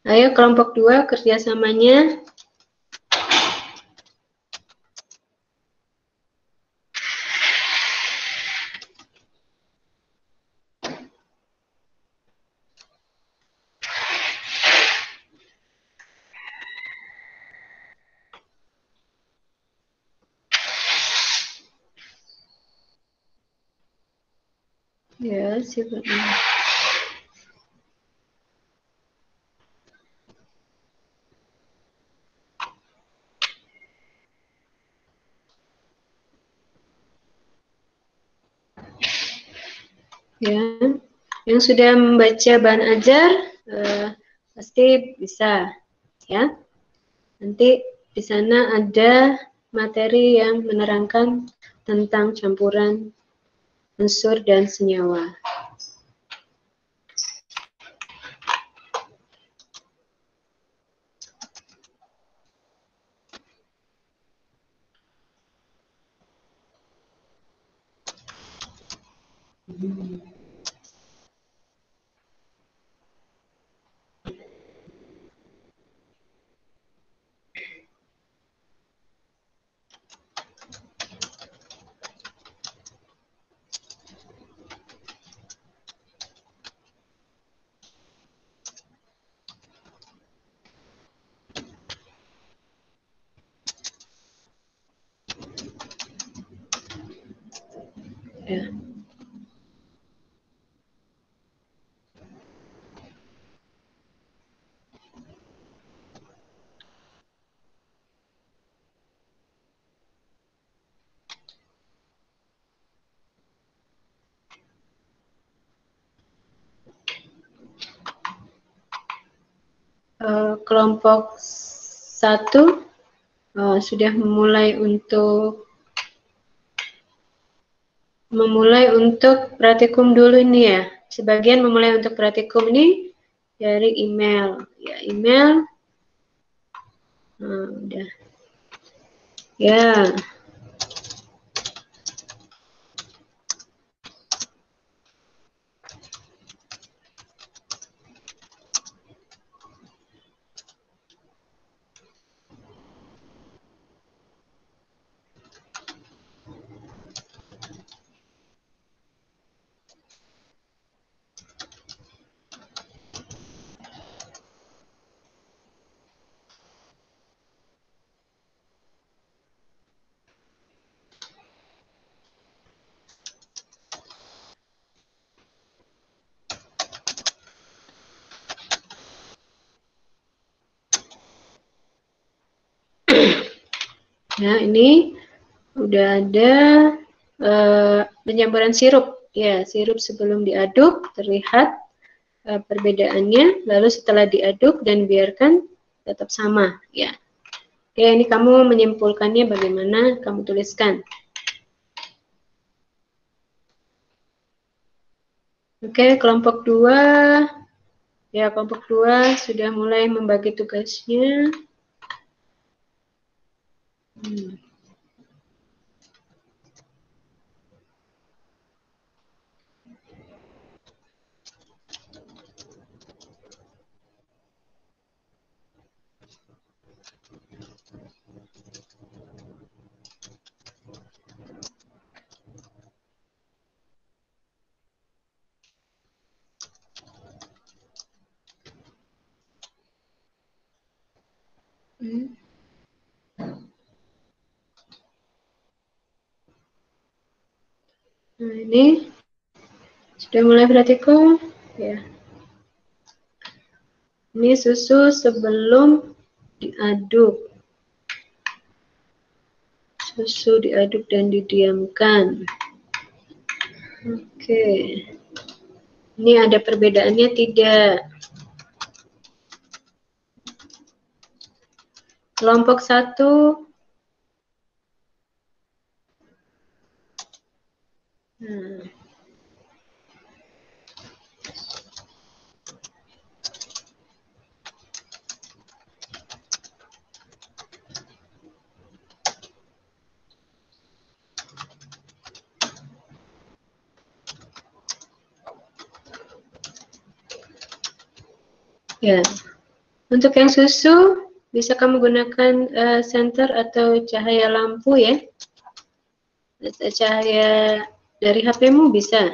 Ayo kelompok 2 kerjasamanya. Ya, silakan. Ya, yang sudah membaca bahan ajar pasti bisa, ya. Nanti di sana ada materi yang menerangkan tentang campuran unsur dan senyawa. Ya. Kelompok 1 sudah memulai untuk praktikum dulu ini ya. Sebagian memulai untuk praktikum ini dari email. Ya, email. Udah. Ya. Ya, ini udah ada penyamburan sirup. Ya, sirup sebelum diaduk terlihat perbedaannya. Lalu setelah diaduk dan biarkan tetap sama. Ya. Oke, ini kamu menyimpulkannya bagaimana? Kamu tuliskan. Oke, kelompok 2. Ya, kelompok 2 sudah mulai membagi tugasnya. Nah, ini sudah mulai praktikum. Ya. Ini susu sebelum diaduk. Susu diaduk dan didiamkan. Oke. Ini ada perbedaannya tidak? Kelompok 1. Nah. Ya. Untuk yang susu bisa kamu gunakan senter atau cahaya lampu ya. Cahaya dari HP-mu bisa.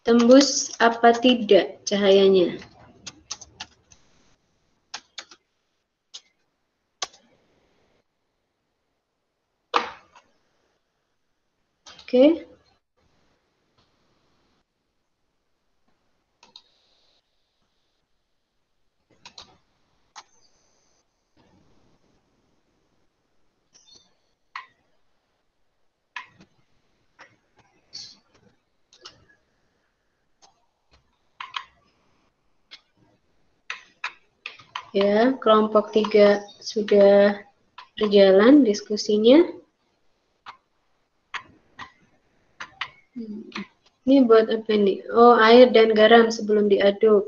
Tembus apa tidak cahayanya? Oke. Ya, kelompok 3 sudah berjalan diskusinya. Ini buat apa nih? Oh, air dan garam sebelum diaduk.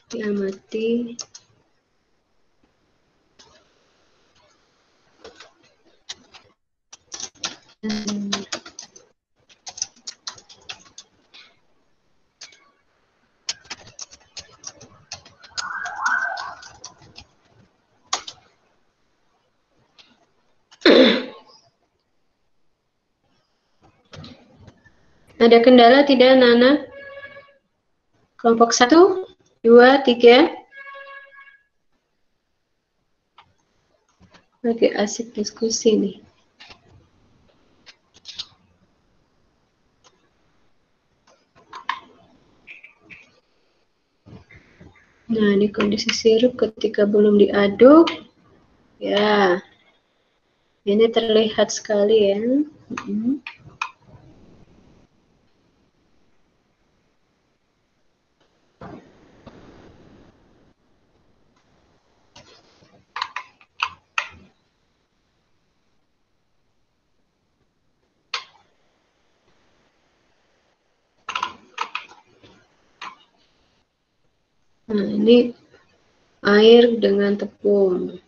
Diamati. Ada kendala tidak, Nana? Kelompok 1, 2, 3. Lagi asik diskusi nih. Nah, ini kondisi sirup ketika belum diaduk. Ya, ini terlihat sekali ya. Nah, ini air dengan tepung.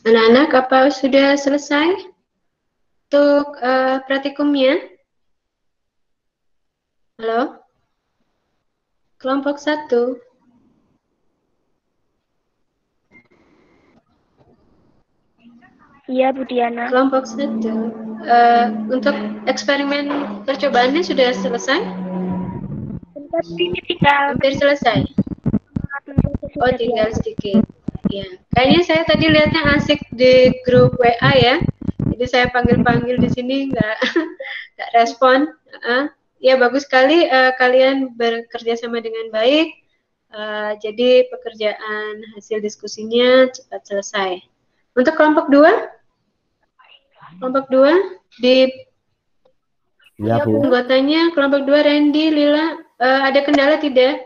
Anak-anak, apa sudah selesai untuk praktikumnya? Halo? Kelompok 1. Iya, Bu Diana. Kelompok 1. Untuk eksperimen percobaannya sudah selesai? Ini tinggal Hampir selesai? Oh, tinggal sedikit. Ya, kayaknya saya tadi lihatnya asik di grup WA ya. Jadi saya panggil-panggil di sini nggak respon. Ya, bagus sekali kalian bekerja sama dengan baik. Jadi pekerjaan hasil diskusinya cepat selesai. Untuk kelompok 2? Kelompok 2 di Iya, Bu. anggotanya kelompok 2 Randy, Lila, ada kendala tidak?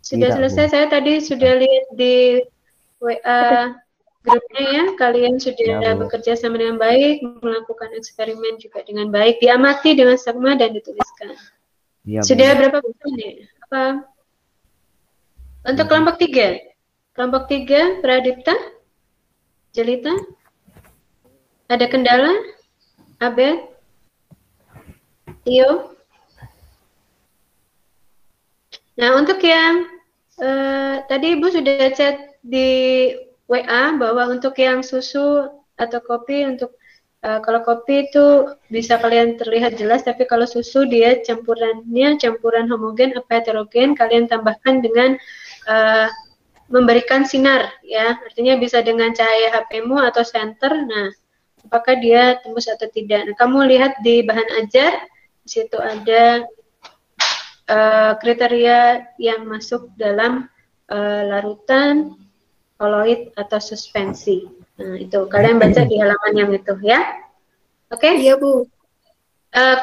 Sudah Tidak, selesai. Bu. Saya tadi sudah lihat di WA grupnya ya. Kalian sudah Ya, Bu. bekerja sama dengan baik, melakukan eksperimen juga dengan baik, diamati dengan seksama dan dituliskan. Iya, Bu. Sudah berapa bulan ya? Apa? Untuk kelompok 3? Kelompok 3, Pradipta? Jelita? Ada kendala? Abed? Tio? Nah, untuk yang tadi Ibu sudah chat di WA bahwa untuk yang susu atau kopi, untuk kalau kopi itu bisa kalian terlihat jelas, tapi kalau susu dia campuran homogen apa heterogen, kalian tambahkan dengan memberikan sinar, ya, artinya bisa dengan cahaya HP-mu atau senter. Nah, apakah dia tembus atau tidak? Nah, kamu lihat di bahan ajar, di situ ada kriteria yang masuk dalam larutan, koloid atau suspensi. Nah, itu kalian baca di halaman yang itu ya. Oke? Iya, Bu.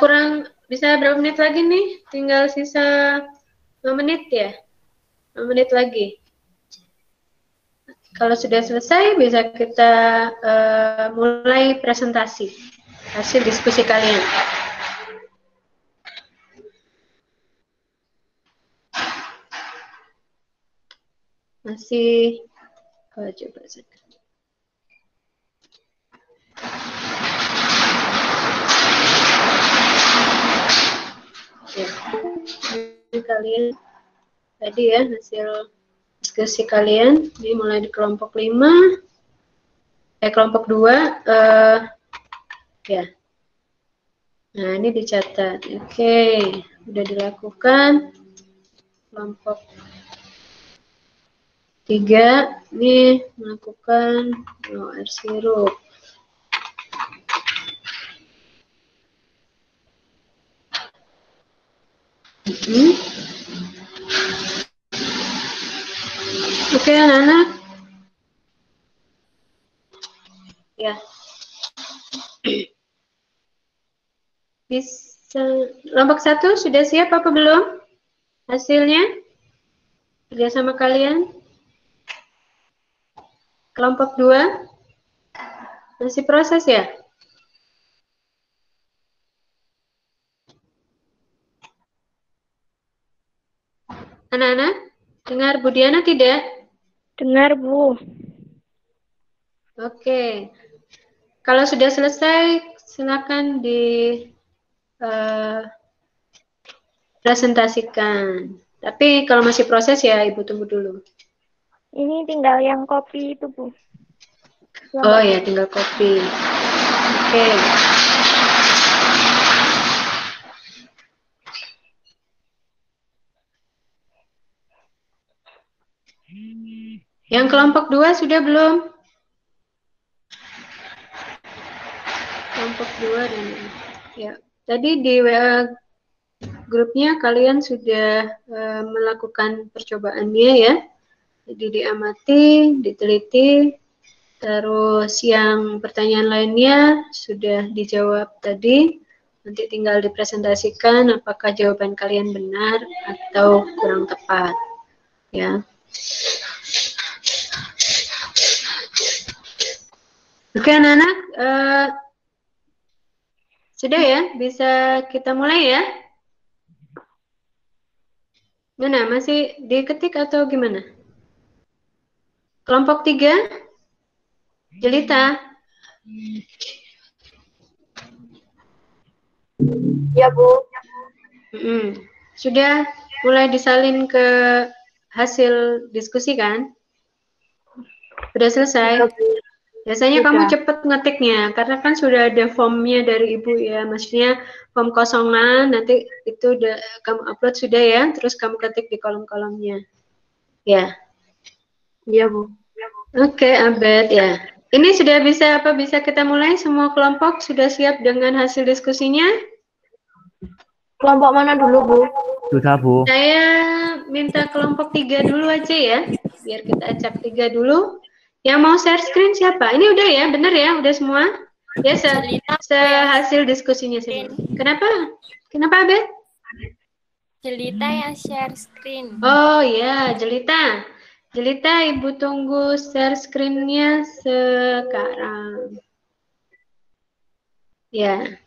Kurang bisa berapa menit lagi nih? Tinggal sisa 5 menit ya. 5 menit lagi. Kalau sudah selesai, bisa kita mulai presentasi hasil diskusi kalian. Masih coba saja. Ya. Ini kalian tadi ya hasil diskusi kalian. Ini mulai di kelompok 5, kelompok 2, ya. Nah, ini dicatat. Oke, udah dilakukan. Kelompok 3 ini melakukan air sirup. Oke, anak-anak. Ya. Bisa. Kelompok 1 sudah siap apa belum? Hasilnya? Kerjasama kalian? Kelompok 2 masih proses ya? Anak-anak, dengar Bu Diana tidak? Dengar, Bu. Oke. Kalau sudah selesai, silakan presentasikan. Tapi kalau masih proses ya Ibu tunggu dulu. Ini tinggal yang kopi itu, Bu. Oh ya, tinggal copy. Oke. Yang kelompok 2 sudah belum? Kelompok 2 dan ya. Tadi di WA grupnya kalian sudah melakukan percobaannya ya. Jadi diamati, diteliti, terus yang pertanyaan lainnya sudah dijawab tadi. Nanti tinggal dipresentasikan apakah jawaban kalian benar atau kurang tepat. Ya. Oke anak-anak, sudah ya? Bisa kita mulai ya? Mana? Masih diketik atau gimana? Kelompok 3? Jelita. Ya, Bu. Sudah mulai disalin ke hasil diskusi kan? Sudah selesai? Biasanya kamu cepat ngetiknya, karena kan sudah ada formnya dari Ibu ya, maksudnya form kosongan, nanti itu udah kamu upload sudah ya, terus kamu ketik di kolom-kolomnya. Ya. Iya, Bu. Oke, Abed ya. Ini sudah bisa kita mulai? Semua kelompok sudah siap dengan hasil diskusinya? Kelompok mana dulu, Bu? Sudah, Bu. Saya minta kelompok 3 dulu aja ya, biar kita acak 3 dulu. Yang mau share screen siapa? Ini udah ya, bener ya, udah semua? Ya, sehasil diskusinya semua. Kenapa? Kenapa, Abed? Jelita yang share screen. Oh ya, Jelita. Jelita, Ibu tunggu share screen-nya sekarang. Ya,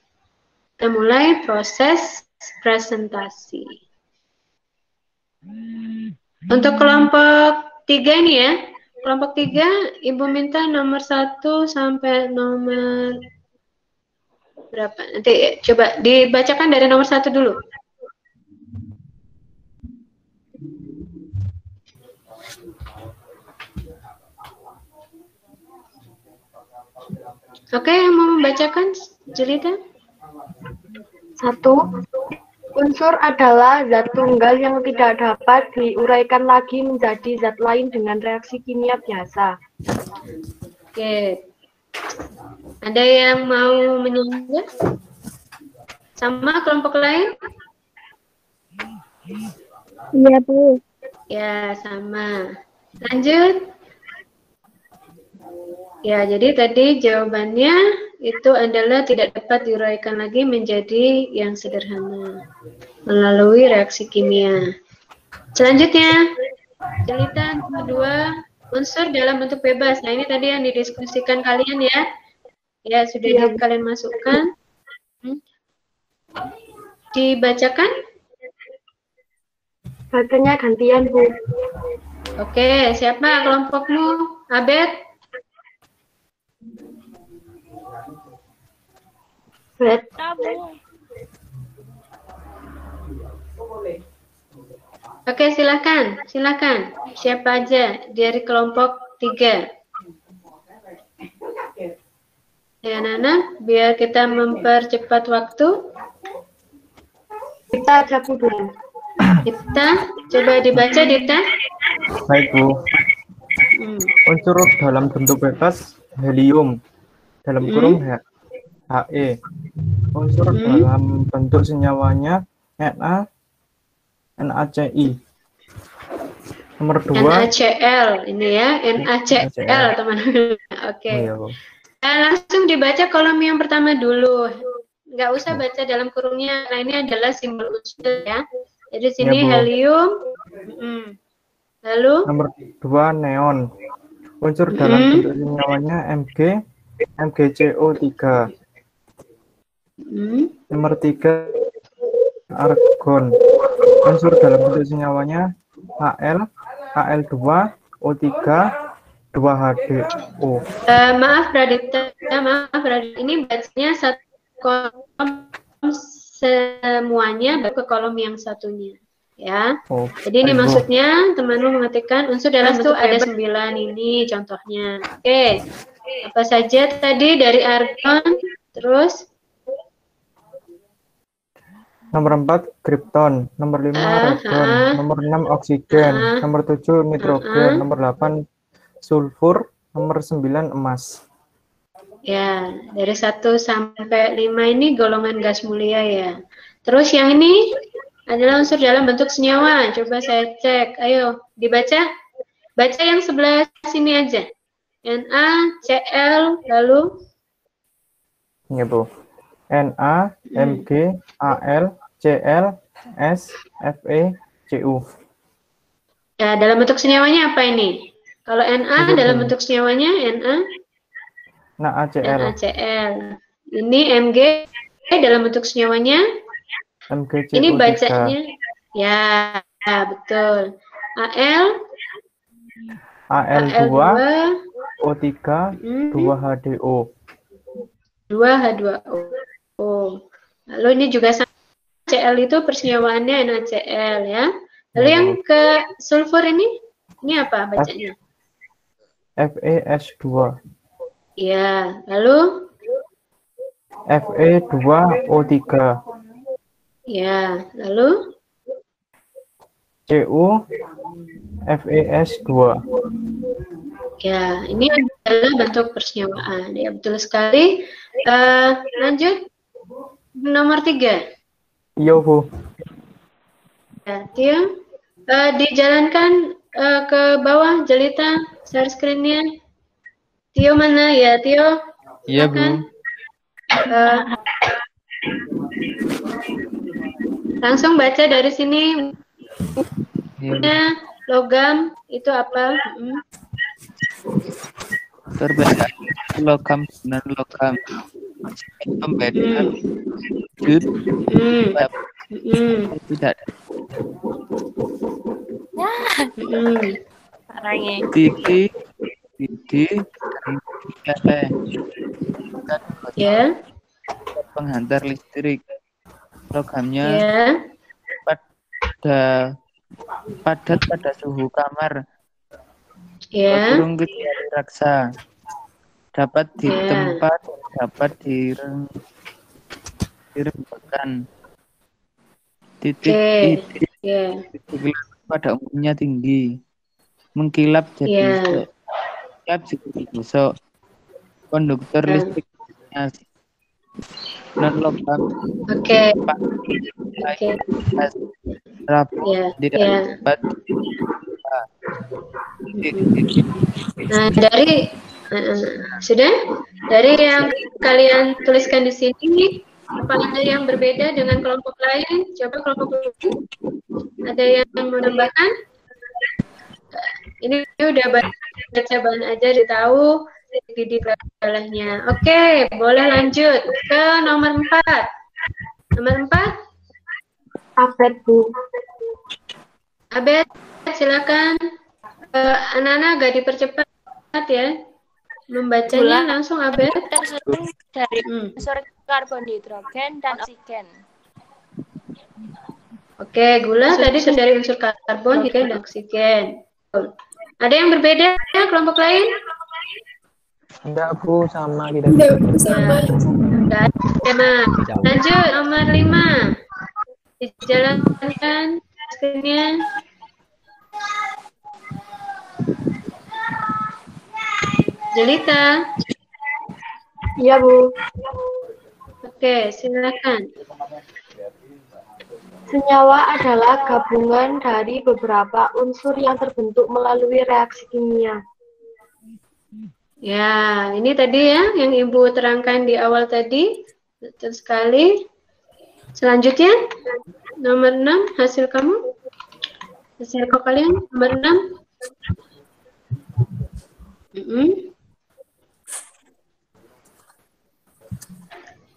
kita mulai proses presentasi. Untuk kelompok 3 ini ya, kelompok 3, Ibu minta nomor 1 sampai nomor berapa? Nanti coba dibacakan dari nomor 1 dulu. Oke, yang mau membacakan, Jelita? 1. Unsur adalah zat tunggal yang tidak dapat diuraikan lagi menjadi zat lain dengan reaksi kimia biasa. Oke. Ada yang mau menyanggah? Sama kelompok lain? Iya, Bu. Ya, sama. Lanjut. Ya, jadi tadi jawabannya itu adalah tidak dapat diuraikan lagi menjadi yang sederhana melalui reaksi kimia. Selanjutnya, Jelita kedua, unsur dalam bentuk bebas. Nah, ini tadi yang didiskusikan kalian ya. Ya, sudah kalian masukkan. Dibacakan? Bacanya gantian, Bu. Oke, siapa kelompokmu? Abed? Oke, silakan. Siapa aja dari kelompok 3? Ya, Nana, biar kita mempercepat waktu. Kita aja, Bu, dulu. Dita, coba dibaca, Dita. Baik, Bu. Unsur dalam bentuk bebas helium dalam kurung He. Unsur dalam bentuk senyawanya Na, NaCl. Nomor 2 NaCl ini ya, NaCl teman-teman. Oke. Langsung dibaca kolom yang pertama dulu. Nggak usah baca dalam kurungnya, karena ini adalah simbol unsur ya. Jadi sini helium. Lalu nomor 2 neon. Unsur dalam bentuk senyawanya Mg, MgCO3. Nomor 3 argon. Unsur dalam bentuk senyawanya Al, Al2, O3, 2HDO. Maaf Radita, ini bacanya satu kolom semuanya, baru ke kolom yang satunya. Ya, jadi ini maksudnya teman-teman mengetikkan unsur dalam bentuk ada 9 ini contohnya. Oke, apa saja tadi dari argon, terus nomor 4 krypton, nomor 5 radon, nomor 6 oksigen, nomor 7 nitrogen, nomor 8 sulfur, nomor 9 emas. Ya, dari 1 sampai 5 ini golongan gas mulia ya. Terus yang ini adalah unsur dalam bentuk senyawa. Coba saya cek. Ayo, dibaca. Baca yang sebelah sini aja. NaCl, lalu? Ya, Bu. Na, Mg, Al, Cl, S, Fe, Cu. Ya, dalam bentuk senyawanya apa ini? Kalau Na dalam bentuk senyawanya NaCl. Ini Mg dalam bentuk senyawanya MgCO3. ini bacanya ya, betul. Al2 O3, 2H2O. 2H2O. Lalu ini juga sama, Cl itu persenyawaannya NaCl ya. Lalu yang ke sulfur ini apa bacanya? FeS2. Ya, lalu Fe2O3. ya, lalu Cu FeS2. ya, ini adalah bentuk persenyawaan. Ya, betul sekali. Lanjut nomor 3. Iya, Bu. Ya, Tio, dijalankan ke bawah jelita share screen-nya. Tio mana ya, Tio? Iya, Bu. Langsung baca dari sini. Iya. Logam itu apa? Perbedaan logam dan logam. Pembedaan sudut tidak ada. Tiki ya. Penghantar listrik. Logamnya Ya. padat pada suhu kamar. Ya. Burung kecuali raksa. Dapat ditempat, dapat dirembukan. Titik pada umumnya tinggi. Mengkilap jadi besok. Konduktor listriknya non-logam. Rapuh tidak dapat. Nah, dari yang kalian tuliskan di sini, apa ada yang berbeda dengan kelompok lain? Coba kelompok lain. Ada yang menambahkan? Ini udah baca bahan aja, ditahu di pelajarannya. Oke, boleh lanjut ke nomor 4. Nomor 4. Abed, Bu. Abed, silakan. Anak-anak agak dipercepat ya. Membacanya langsung, Abed. Tersusun dari unsur karbon hidrogen dan oksigen. Oke, gula tadi dari unsur karbon, hidrogen, dan oksigen. Ada yang berbeda kelompok lain? Enggak, Bu, sama kita. Sama. Lanjut nomor 5. Dijalankan screen-nya. Jelita. Iya, Bu. Oke, silakan. Senyawa adalah gabungan dari beberapa unsur yang terbentuk melalui reaksi kimia. Ya, ini tadi ya yang Ibu terangkan di awal tadi. Betul sekali. Selanjutnya, nomor 6, hasil kamu. Hasil kalian, nomor 6.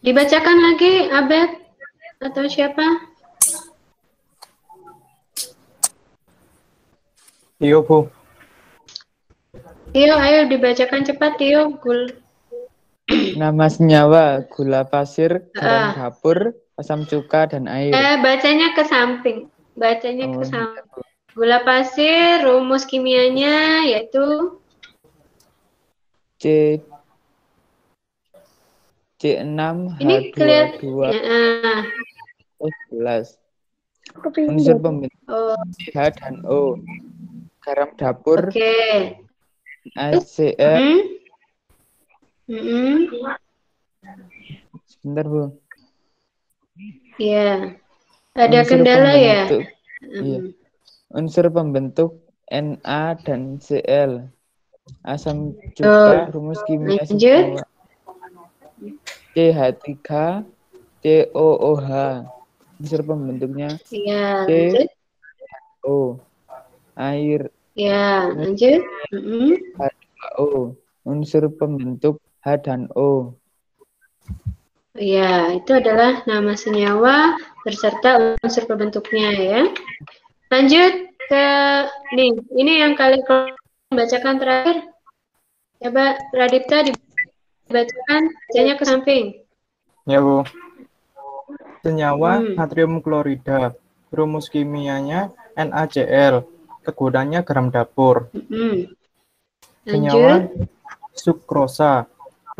Dibacakan lagi, Abed atau siapa? Iya, Bu. Tio, ayo dibacakan cepat, Tio. Nama senyawa gula pasir, garam dapur, asam cuka, dan air. Bacanya ke samping. Gula pasir, rumus kimianya yaitu C6H22 11. Unsur pembentuk H dan O. Garam dapur, ACl. Sebentar, Bu. Iya. Ada kendala ya? Iya. Unsur pembentuk Na dan Cl. Asam cuka, rumus kimia senyawa CH3 COOH. Unsur pembentuknya CO. Air. Ya, lanjut. H2O. Unsur pembentuk H dan O. Ya, itu adalah nama senyawa berserta unsur pembentuknya ya. Lanjut ke ini yang kalian bacakan terakhir. Coba Pradipta dibacakan bacanya ke samping. Ya, Bu. Senyawa natrium klorida. Rumus kimianya NaCl. Kegunaannya gram dapur. Senyawa Lanjut. sukrosa.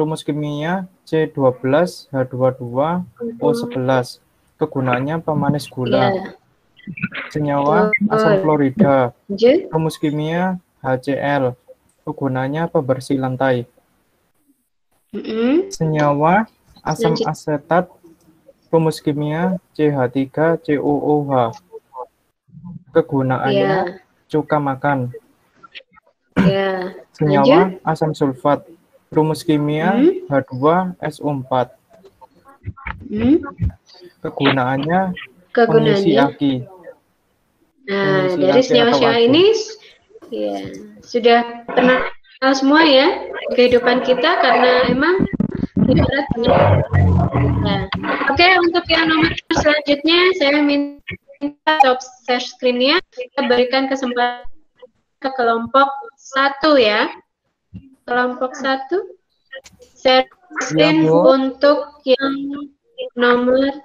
Rumus kimia C12H22O11. Kegunaannya pemanis gula. Ya. Senyawa Betul. asam klorida. Lanjut. Rumus kimia HCl. Kegunaannya pembersih lantai. Senyawa asam Lanjut. asetat. Rumus kimia CH3COOH. Kegunaannya cuka makan. Ya. Senyawa asam sulfat. Rumus kimia H2SO4. Kegunaannya pengisi aki. Nah, dari senyawa-senyawa ini ya sudah pernah semua ya kehidupan kita karena emang berat. Nah, oke, untuk yang nomor selanjutnya saya minta stop share screen-nya, kita berikan kesempatan ke kelompok 1 ya. Kelompok 1 share screen untuk yang nomor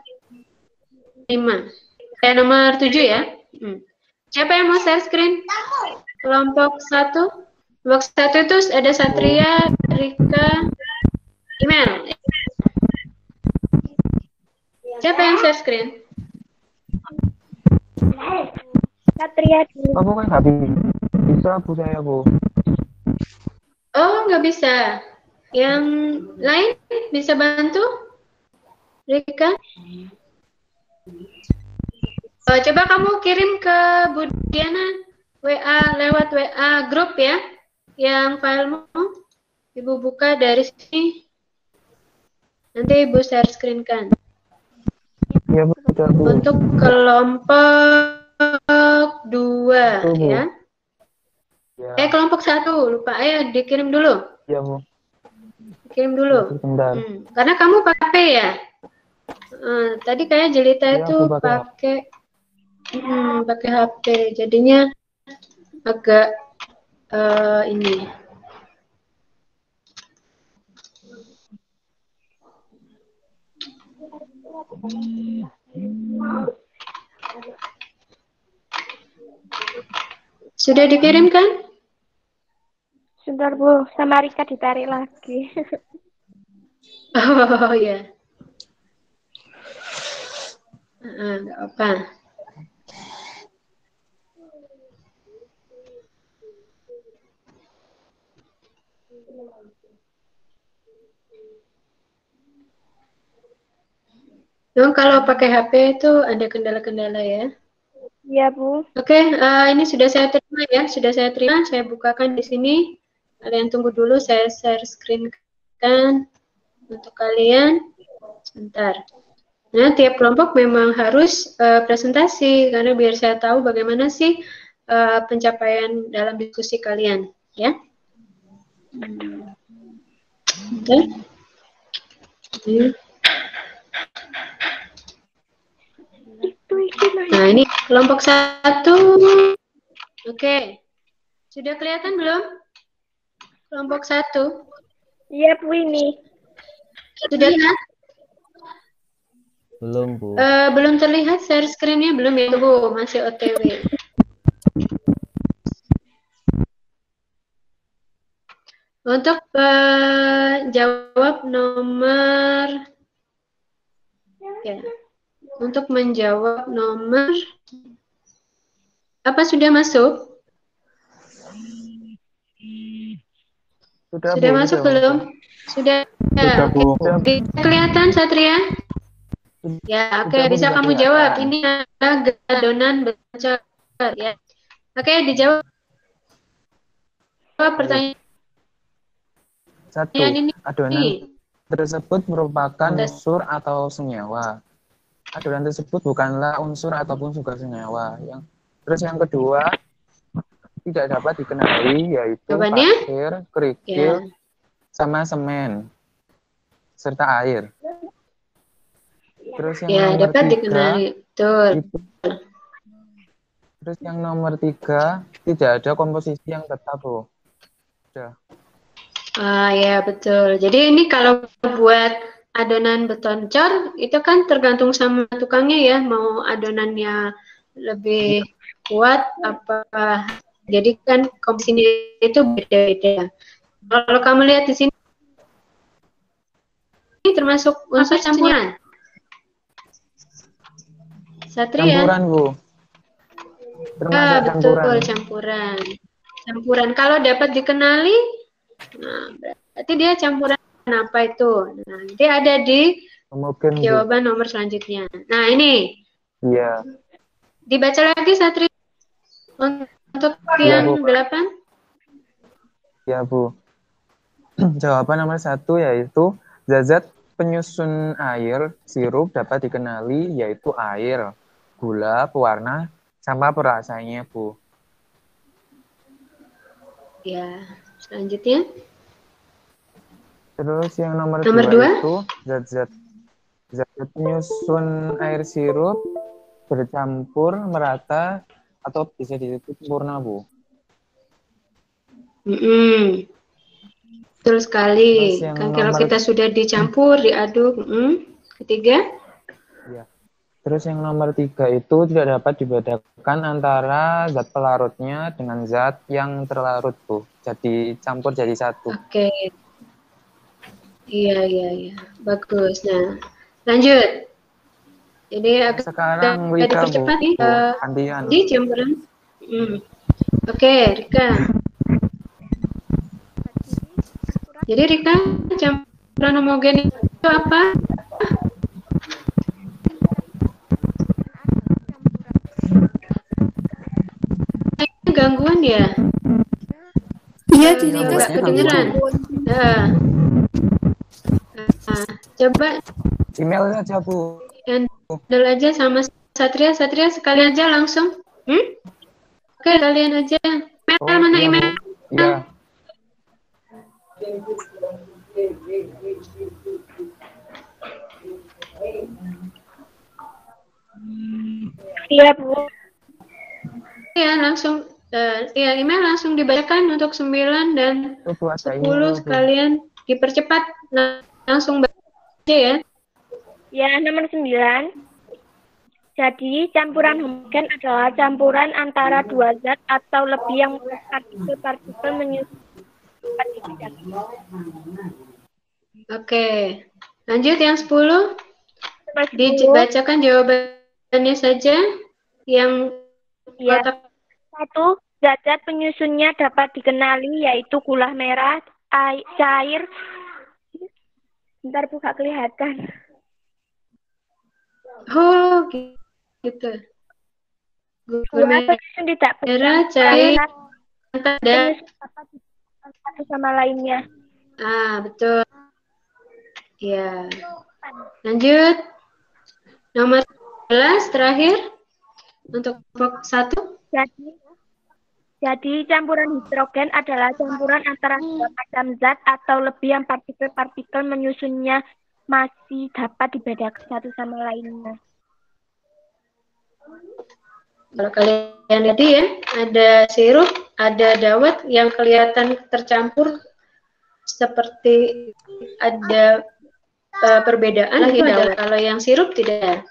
5. Nomor 7 ya. Siapa yang mau share screen? Kelompok 1. Kelompok 1 itu ada Satria, Rika, Imel. Siapa yang share screen? Satria dulu. Kamu kan nggak bisa, Bu, saya, Bu. Oh, nggak bisa. Yang lain bisa bantu? Rika? Coba kamu kirim ke Bu Diana WA lewat WA grup ya, yang filemu Ibu buka dari sini, nanti Ibu share screen kan. Ya, Bu, sudah, Bu. Untuk kelompok 2 ya. Ya. Kelompok 1 lupa, ayo dikirim dulu. Ya, Bu. Kirim dulu. Karena kamu pakai ya. Tadi kayak Jelita Ya, itu pakai HP, jadinya agak ini. Sudah dikirimkan? Sebentar, Bu, sama Rika ditarik lagi. Oh ya. Nggak apa. Kalau pakai HP itu ada kendala-kendala ya. Iya, Bu. Oke, ini sudah saya terima ya. Sudah saya terima, saya bukakan di sini. Kalian tunggu dulu, saya share screen kan untuk kalian. Sebentar. Nah, tiap kelompok memang harus presentasi karena biar saya tahu bagaimana sih pencapaian dalam diskusi kalian, ya. Oke. Nah, ini kelompok 1. Oke. Sudah kelihatan belum? Kelompok 1. Iya, Bu, ini. Sudah lihat? Belum, Bu. Belum terlihat share screen-nya belum ya, Bu? Masih OTW. Untuk jawab nomor ya. Untuk menjawab nomor apa sudah masuk? Sudah masuk belum? Sudah. Kelihatan Satria? Ya, oke, bisa kamu jawab. Ini ada adonan bocor ya. Oke, dijawab pertanyaan. 1. Adonan tersebut merupakan unsur atau senyawa. Adonan tersebut bukanlah unsur ataupun juga senyawa. Terus yang kedua, tidak dapat dikenali, yaitu pasir, kerikil, sama semen, serta air. Terus yang nomor dapat 3, dikenali. Betul. Terus yang nomor 3, tidak ada komposisi yang tetap, Bu. Sudah. Ya betul. Jadi ini kalau buat adonan beton cor itu kan tergantung sama tukangnya ya, mau adonannya lebih kuat apa. Jadi kan komposisinya itu beda-beda. Kalau kamu lihat di sini ini termasuk unsur campuran. Satria. Campuran, Bu. Termasuk Betul, campuran. Campuran. Kalau dapat dikenali, nah, berarti dia campuran apa itu? Nah, nanti ada di jawaban nomor selanjutnya. Nah, ini. Iya. Dibaca lagi, Satria. Untuk yang 8. Ya, Bu. Jawaban nomor 1 yaitu zat-zat penyusun air sirup dapat dikenali yaitu air, gula, pewarna, sama perasanya, Bu. Ya, selanjutnya. Terus yang nomor 2 itu zat-zat penyusun air sirup bercampur merata atau bisa disebut sempurna, Bu. Betul sekali. Kan kalau kita sudah dicampur, diaduk. Ketiga. Ya. Terus yang nomor 3 itu tidak dapat dibedakan antara zat pelarutnya dengan zat yang terlarut, Bu. Jadi campur jadi satu. Oke. Iya. Bagus. Nah, lanjut. Ini agak sekarang Rika, Bu. Cepat nih. Gantian. Di campuran. Oke, Rika. Jadi Rika, campuran homogen itu apa? Gangguan ya? Iya, di Rika nggak kedengeran. Coba email aja, Bu. Handle aja sama Satria sekali aja langsung. Oke, kalian aja. Mana iya, email? Iya. Iya, Bu. Ya, langsung email langsung dibacakan untuk 9 dan 10 sekalian dipercepat langsung baca ya. Ya, nomor 9. Jadi, campuran homogen adalah campuran antara dua zat atau lebih yang partikel-partikel menyusun. Oke. Lanjut yang 10. Dibacakan jawabannya saja yang kotak. 1. Zat-zat penyusunnya dapat dikenali yaitu gula merah, cair. Bentar, Bu, gak kelihatan. Oh, gitu. Gula penyusun tidak merah, cair, dan satu sama lainnya. Betul. Ya. Lanjut. Nomor 11 terakhir untuk kelompok 1. Jadi campuran hidrogen adalah campuran antara dua macam zat atau lebih yang partikel-partikel menyusunnya masih dapat dibedakan satu sama lainnya. Kalau kalian lihat ya, ada sirup, ada dawet yang kelihatan tercampur seperti ada perbedaan di dawet. Kalau yang sirup tidak.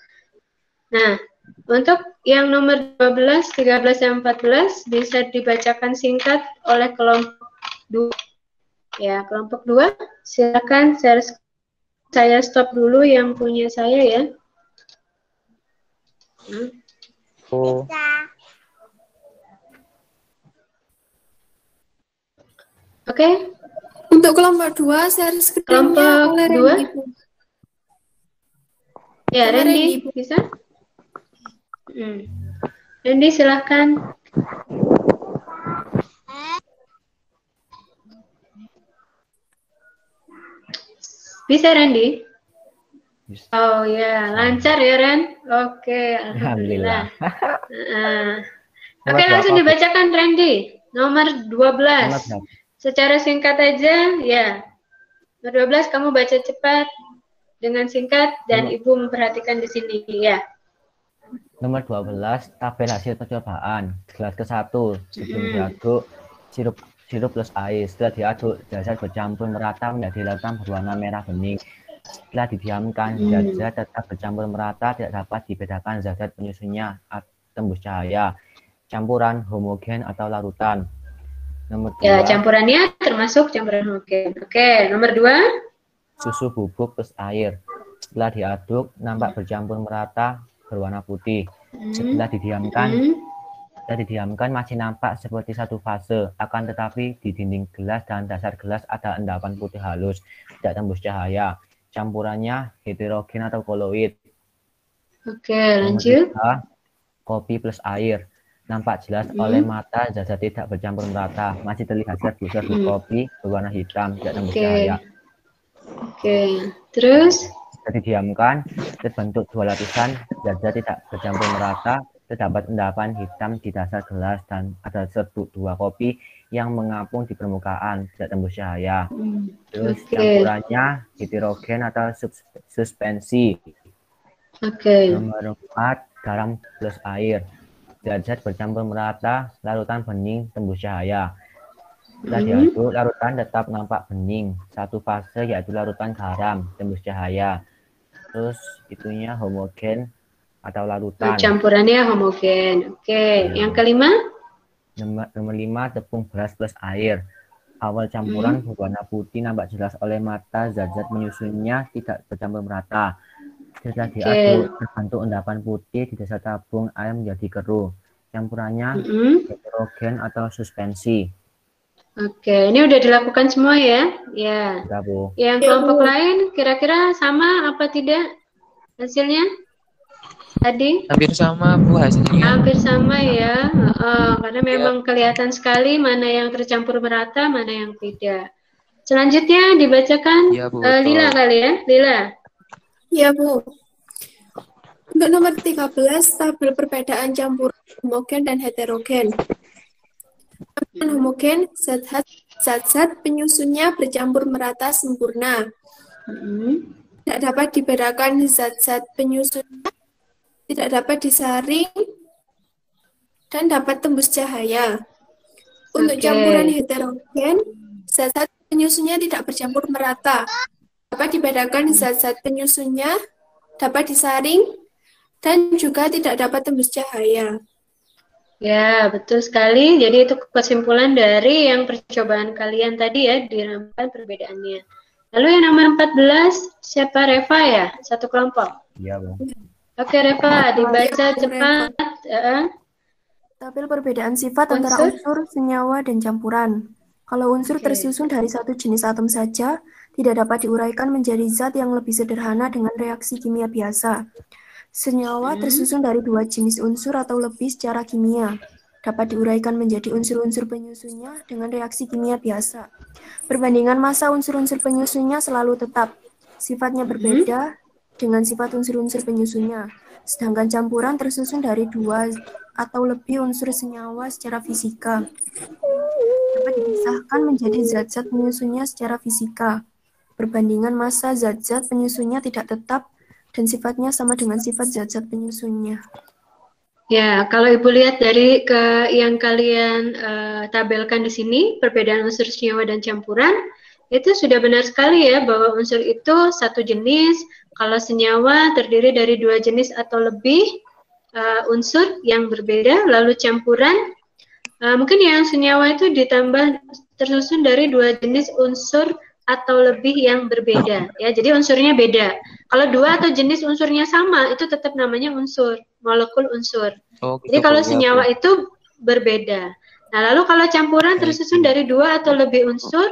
Nah, untuk yang nomor 12, 13, dan 14 bisa dibacakan singkat oleh kelompok 2. Ya, kelompok 2, silakan saya stop dulu yang punya saya ya. Oke. Untuk kelompok 2, share screen-nya oleh Randy. Ya, Randy, bisa? Randy, silahkan. Bisa, Randy? Oh ya, lancar ya, Ren? Oke, alhamdulillah. Oke, langsung dibacakan, Randy. Nomor 12. Secara singkat aja, ya. Nomor 12 kamu baca cepat dengan singkat dan Ibu memperhatikan di sini, ya. Nomor 12, tabel hasil percobaan. Gelas ke-1 sebelum diaduk, sirup sirup plus air. Setelah diaduk, zat bercampur merata menjadi larutan berwarna merah bening. Setelah didiamkan, zat tetap bercampur merata, tidak dapat dibedakan zat penyusunnya tembus cahaya. Campuran homogen atau larutan. Nomor 2. Ya, campurannya termasuk campuran homogen. Oke, nomor 2. Susu bubuk plus air. Setelah diaduk, nampak bercampur merata, berwarna putih. Setelah didiamkan masih nampak seperti satu fase. Akan tetapi di dinding gelas dan dasar gelas ada endapan putih halus, tidak tembus cahaya. Campurannya heterogen atau koloid. Oke, lanjut. Nomor 3, kopi plus air. Nampak jelas oleh mata zat tidak bercampur merata. Masih terlihat serbu-serbu kopi berwarna hitam, tidak tembus cahaya. Oke, terus? Setelah didiamkan, terbentuk 2 lapisan, zat tidak bercampur merata, terdapat endapan hitam di dasar gelas dan ada serbuk 2 kopi yang mengapung di permukaan, tidak tembus cahaya. Terus campurannya heterogen atau suspensi. Nomor 4, garam plus air. Zat bercampur merata, larutan bening, tembus cahaya. Setelah diaduk, larutan tetap nampak bening. Satu fase yaitu larutan garam, tembus cahaya. Terus itunya homogen atau larutan. Campurannya homogen. Oke, yang kelima? Nomor 5, tepung beras plus air. Awal campuran berwarna putih nampak jelas oleh mata, zat menyusunnya tidak bercampur merata. Setelah diaduk, terbentuk endapan putih di dasar tabung air menjadi keruh. Campurannya heterogen atau suspensi. Oke, ini udah dilakukan semua ya? Ya. Sudah, Bu. Yang kelompok lain kira-kira sama apa tidak hasilnya? Tadi? Hampir sama, Bu, hasilnya. Hampir sama ya. Karena memang kelihatan sekali mana yang tercampur merata, mana yang tidak. Selanjutnya dibacakan Ya, Bu, Lila kali ya, Lila. Ya, Bu. Untuk nomor 13, tabel perbedaan campuran homogen dan heterogen. Campuran homogen, zat-zat penyusunnya bercampur merata sempurna. Tidak dapat dibedakan zat-zat penyusunnya, tidak dapat disaring, dan dapat tembus cahaya. Untuk campuran heterogen, zat-zat penyusunnya tidak bercampur merata. Dapat dibedakan zat-zat penyusunnya, dapat disaring, dan juga tidak dapat tembus cahaya. Ya, betul sekali. Jadi itu kesimpulan dari yang percobaan kalian tadi ya, dirampaikan perbedaannya. Lalu yang nomor 14, siapa? Reva ya? Satu kelompok? Iya, Bu. Oke, Reva, dibaca cepat. Tabel perbedaan sifat antara unsur, senyawa, dan campuran. Kalau unsur tersusun dari satu jenis atom saja, tidak dapat diuraikan menjadi zat yang lebih sederhana dengan reaksi kimia biasa. Senyawa tersusun dari 2 jenis unsur atau lebih secara kimia. Dapat diuraikan menjadi unsur-unsur penyusunnya dengan reaksi kimia biasa. Perbandingan massa unsur-unsur penyusunnya selalu tetap. Sifatnya berbeda dengan sifat unsur-unsur penyusunnya. Sedangkan campuran tersusun dari 2 atau lebih unsur senyawa secara fisika. Dapat dipisahkan menjadi zat-zat penyusunnya secara fisika. Perbandingan massa zat-zat penyusunnya tidak tetap dan sifatnya sama dengan sifat zat-zat penyusunnya. Ya, kalau Ibu lihat dari yang kalian tabelkan di sini, perbedaan unsur senyawa dan campuran, itu sudah benar sekali ya bahwa unsur itu satu jenis, kalau senyawa terdiri dari 2 jenis atau lebih unsur yang berbeda, lalu campuran, mungkin yang senyawa itu ditambah tersusun dari 2 jenis unsur atau lebih yang berbeda ya, jadi unsurnya beda. Kalau 2 atau jenis unsurnya sama, itu tetap namanya unsur, molekul unsur. Jadi kalau senyawa itu berbeda. Nah, lalu kalau campuran tersusun dari 2 atau lebih unsur,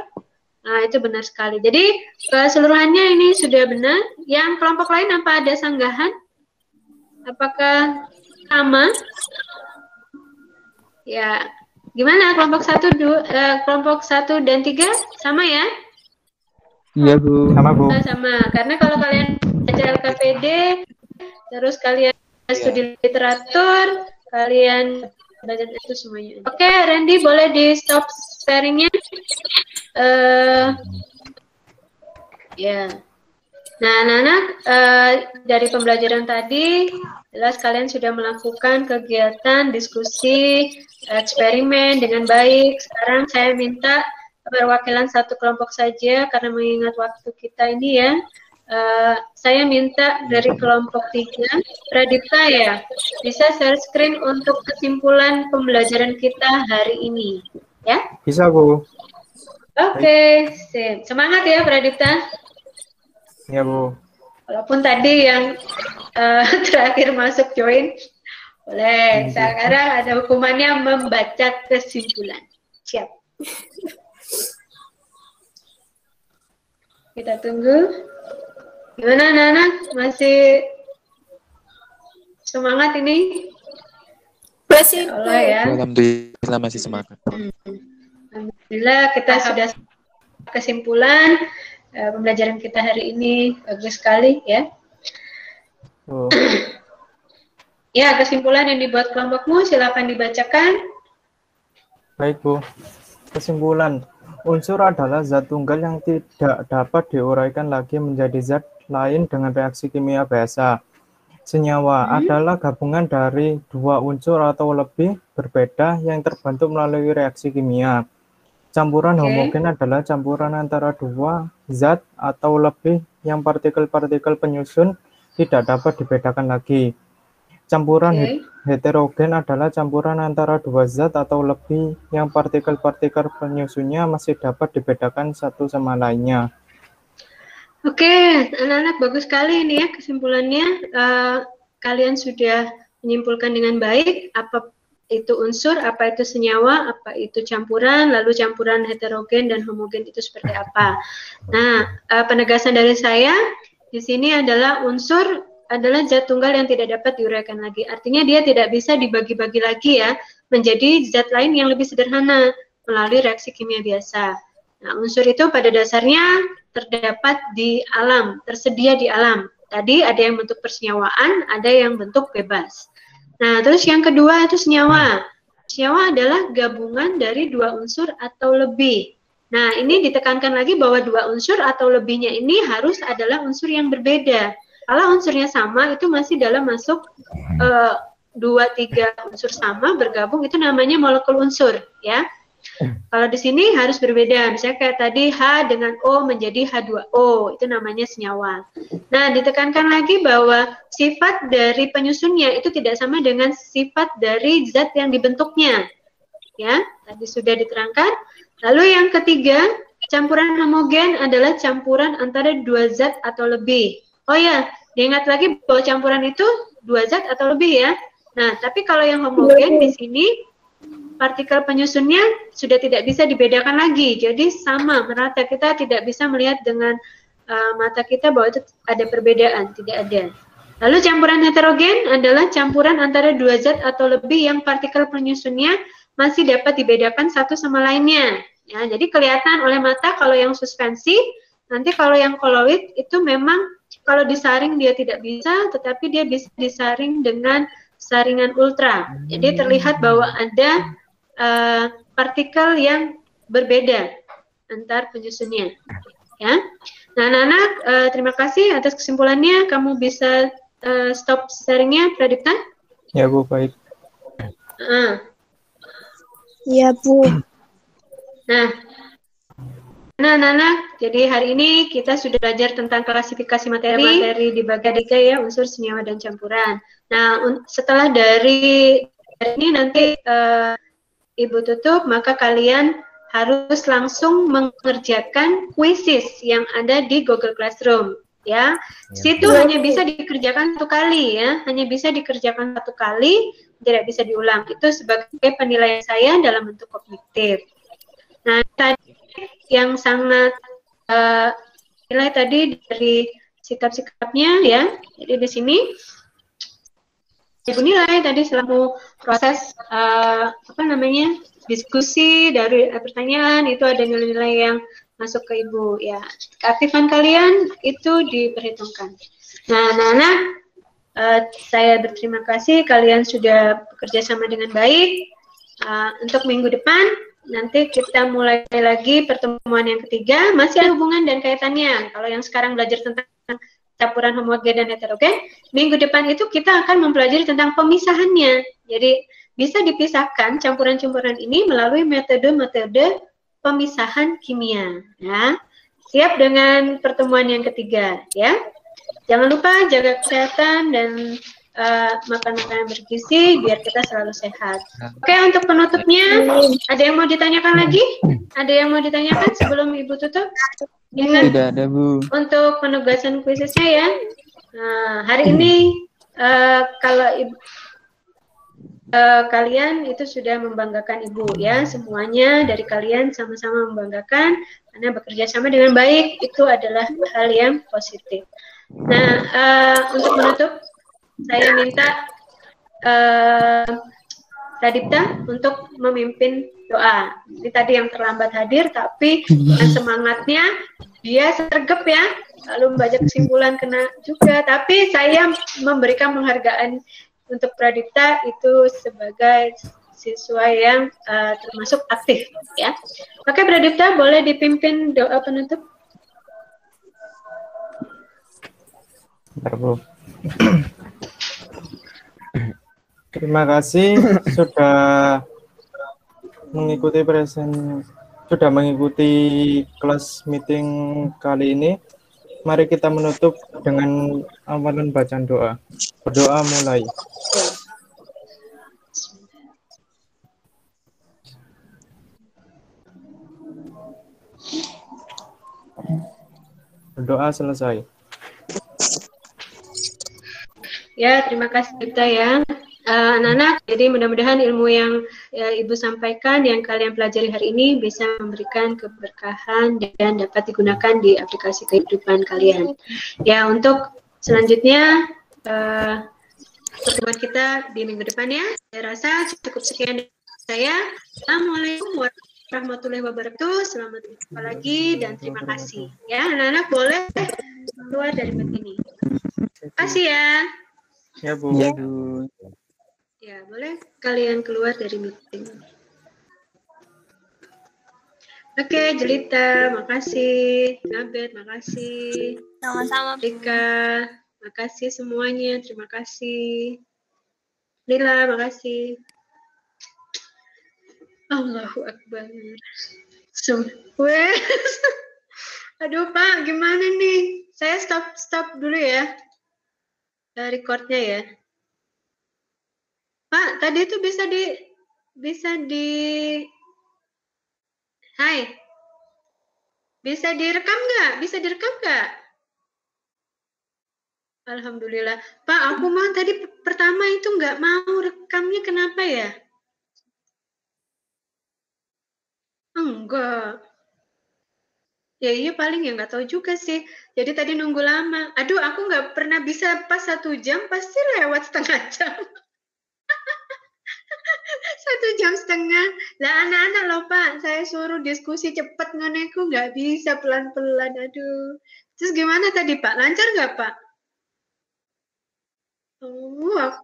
nah itu benar sekali. Jadi keseluruhannya ini sudah benar. Yang kelompok lain apa ada sanggahan? Apakah sama? Ya, gimana kelompok 1 dan 3 sama ya? Iya, Bu. Sama, Bu. Sama, karena kalau kalian baca LKPD, terus kalian studi literatur, kalian baca itu semuanya. Oke, Randy boleh di stop sharingnya. Ya. Nah, anak-anak dari pembelajaran tadi, jelas kalian sudah melakukan kegiatan diskusi, eksperimen dengan baik. Sekarang saya minta perwakilan satu kelompok saja, karena mengingat waktu kita ini ya. Saya minta dari kelompok 3, Pradipta ya, bisa share screen untuk kesimpulan pembelajaran kita hari ini, ya? Bisa, Bu. Oke, sip. Semangat ya Pradipta. Ya, Bu. Walaupun tadi yang terakhir masuk join, boleh. Sekarang ada hukumannya membaca kesimpulan. Siap. Kita tunggu. Gimana anak-anak? Masih semangat ini? Masih. Allah ya. Alhamdulillah masih semangat. Alhamdulillah kita sudah kesimpulan pembelajaran kita hari ini. Bagus sekali ya. Oh. Ya, kesimpulan yang dibuat kelompokmu silakan dibacakan. Baik, Bu. Kesimpulan. Unsur adalah zat tunggal yang tidak dapat diuraikan lagi menjadi zat lain dengan reaksi kimia biasa. Senyawa adalah gabungan dari dua unsur atau lebih berbeda yang terbentuk melalui reaksi kimia. Campuran homogen adalah campuran antara dua zat atau lebih yang partikel-partikel penyusun tidak dapat dibedakan lagi. Campuran heterogen adalah campuran antara dua zat atau lebih yang partikel-partikel penyusunnya masih dapat dibedakan satu sama lainnya. Oke, anak-anak bagus sekali ini ya kesimpulannya. Kalian sudah menyimpulkan dengan baik apa itu unsur, apa itu senyawa, apa itu campuran, lalu campuran heterogen dan homogen itu seperti apa. Nah, penegasan dari saya di sini adalah unsur adalah zat tunggal yang tidak dapat diuraikan lagi. Artinya dia tidak bisa dibagi-bagi lagi ya menjadi zat lain yang lebih sederhana melalui reaksi kimia biasa. Nah, unsur itu pada dasarnya terdapat di alam, tersedia di alam. Tadi ada yang bentuk persenyawaan, ada yang bentuk bebas. Nah, terus yang kedua itu senyawa. Senyawa adalah gabungan dari dua unsur atau lebih. Nah, ini ditekankan lagi bahwa dua unsur atau lebihnya ini harus adalah unsur yang berbeda. Kalau unsurnya sama, itu masih dalam masuk 2-3 unsur sama bergabung, itu namanya molekul unsur, ya. Kalau di sini harus berbeda, misalnya kayak tadi H dengan O menjadi H2O, itu namanya senyawa. Nah, ditekankan lagi bahwa sifat dari penyusunnya itu tidak sama dengan sifat dari zat yang dibentuknya. Ya, tadi sudah diterangkan. Lalu yang ketiga, campuran homogen adalah campuran antara dua zat atau lebih. Oh ya, diingat lagi bahwa campuran itu dua zat atau lebih ya. Nah, tapi kalau yang homogen di sini partikel penyusunnya sudah tidak bisa dibedakan lagi. Jadi sama, merata, kita tidak bisa melihat dengan mata kita bahwa itu ada perbedaan, tidak ada. Lalu campuran heterogen adalah campuran antara dua zat atau lebih yang partikel penyusunnya masih dapat dibedakan satu sama lainnya. Ya, jadi kelihatan oleh mata kalau yang suspensi, nanti kalau yang koloid itu memang kalau disaring dia tidak bisa, tetapi dia bisa disaring dengan saringan ultra. Jadi terlihat bahwa ada partikel yang berbeda antar penyusunnya. Ya. Nah, anak-anak, terima kasih atas kesimpulannya. Kamu bisa stop sharingnya, Pradipta? Ya, Bu, baik. Ya, Bu. Nah, anak-anak, jadi hari ini kita sudah belajar tentang klasifikasi materi dibagi tiga ya, unsur, senyawa, dan campuran. Nah, setelah dari ini nanti Ibu tutup, maka kalian harus langsung mengerjakan kuisis yang ada di Google Classroom. Ya, situ hanya bisa dikerjakan satu kali ya, hanya bisa dikerjakan satu kali, tidak bisa diulang. Itu sebagai penilaian saya dalam bentuk kognitif. Nah, tadi yang sangat nilai tadi dari sikap-sikapnya ya. Jadi di sini Ibu nilai tadi selama proses diskusi dari pertanyaan itu ada nilai-nilai yang masuk ke Ibu ya. Keaktifan kalian itu diperhitungkan. Nah, anak-anak, saya berterima kasih kalian sudah bekerja sama dengan baik. Untuk minggu depan nanti kita mulai lagi pertemuan yang ketiga, masih ada hubungan dan kaitannya. Kalau yang sekarang belajar tentang campuran homogen dan heterogen. Minggu depan itu kita akan mempelajari tentang pemisahannya. Jadi bisa dipisahkan campuran-campuran ini melalui metode-metode pemisahan kimia. Ya. Siap dengan pertemuan yang ketiga, ya. Jangan lupa jaga kesehatan dan makan makanan bergizi biar kita selalu sehat. Oke, untuk penutupnya, ada yang mau ditanyakan lagi? Ada yang mau ditanyakan sebelum Ibu tutup? Ingat, Tidak ada, Bu. untuk penugasan kuisisnya ya. Nah, hari ini kalau Ibu kalian itu sudah membanggakan Ibu ya, semuanya dari kalian sama-sama membanggakan karena bekerja sama dengan baik, itu adalah hal yang positif. Nah, untuk menutup, saya minta Radipta untuk memimpin doa. Ini tadi yang terlambat hadir, tapi dengan semangatnya dia sergap ya, lalu membaca kesimpulan kena juga. Tapi saya memberikan penghargaan untuk Radipta itu sebagai siswa yang termasuk aktif ya. Oke, Radipta boleh dipimpin doa penutup. Bentar, Bu. Terima kasih sudah mengikuti kelas meeting kali ini. Mari kita menutup dengan amalan bacaan doa. Berdoa mulai. Berdoa selesai. Ya, terima kasih kita ya. Anak-anak, jadi mudah-mudahan ilmu yang Ibu sampaikan, yang kalian pelajari hari ini bisa memberikan keberkahan dan dapat digunakan di aplikasi kehidupan kalian. Ya, untuk selanjutnya pertemuan kita di minggu depan ya. Saya rasa cukup sekian dari saya. Assalamualaikum warahmatullahi wabarakatuh. Selamat jumpa lagi dan terima kasih. Ya, anak-anak boleh keluar dari meeting ini. Terima kasih ya. Ya, Bu. Ya, Bu. Ya, boleh kalian keluar dari meeting. Oke, Jelita, makasih. Nabet, makasih. Sama-sama. Rika, makasih semuanya. Terima kasih. Lila, makasih. Allahu Akbar. Aduh, Pak, gimana nih? Saya stop dulu ya. Recordnya ya. Pak, tadi itu bisa di Hai. Bisa direkam nggak? Bisa direkam nggak? Alhamdulillah. Pak, aku mah tadi pertama itu nggak mau rekamnya, kenapa ya? Enggak. Ya iya paling ya nggak tahu juga sih. Jadi tadi nunggu lama. Aduh, aku nggak pernah bisa pas 1 jam, pasti lewat setengah jam. 1,5 jam. Lah anak-anak loh Pak, saya suruh diskusi cepet ngoneku nggak bisa, pelan-pelan. Aduh. Terus gimana tadi Pak? Lancar nggak Pak? Oh, aku...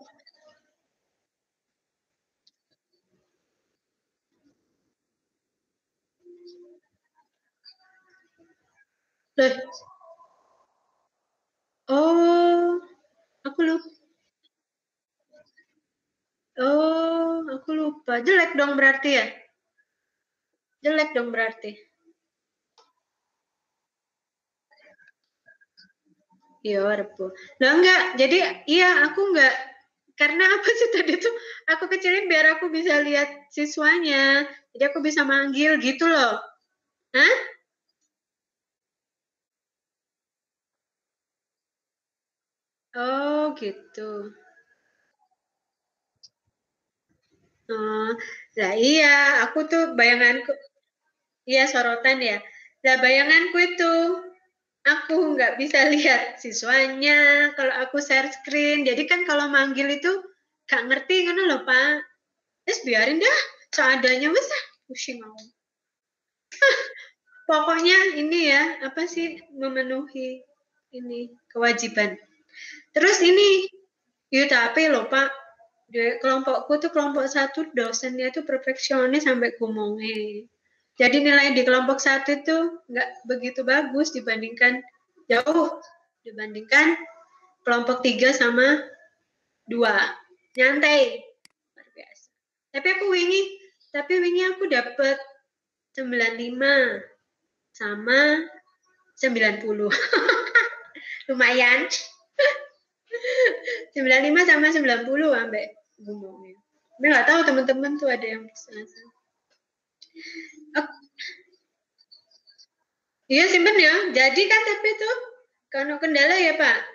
Loh. Oh, aku lupa. Oh, aku lupa. Jelek dong berarti ya? Jelek dong berarti. Iya, repu. Lah enggak, jadi iya aku enggak, karena apa sih tadi tuh aku kecilin biar aku bisa lihat siswanya. Jadi aku bisa manggil gitu loh. Hah? Oh, gitu. Oh, lah iya, aku tuh bayanganku, iya sorotan ya. Lah bayanganku itu, aku nggak bisa lihat siswanya kalau aku share screen. Jadi kan kalau manggil itu nggak ngerti kan loh Pak. Terus biarin dah, seadanya masa pusing aku. Pokoknya ini ya, apa sih memenuhi ini kewajiban. Terus ini, ya tapi loh Pak, kelompokku tuh kelompok 1 dosennya tuh perfeksionis sampai ngomongnya. Jadi nilai di kelompok 1 itu nggak begitu bagus dibandingkan jauh dibandingkan kelompok 3 sama 2. Nyantai. Luar biasa. Tapi wingi aku dapat 95 sama 90. Lumayan. 95 sama 90 sampai ngomongnya. Tapi nggak tahu teman-teman tuh ada yang bisa. Iya simpen ya. Jadi kan tapi tuh kalau kendala ya Pak.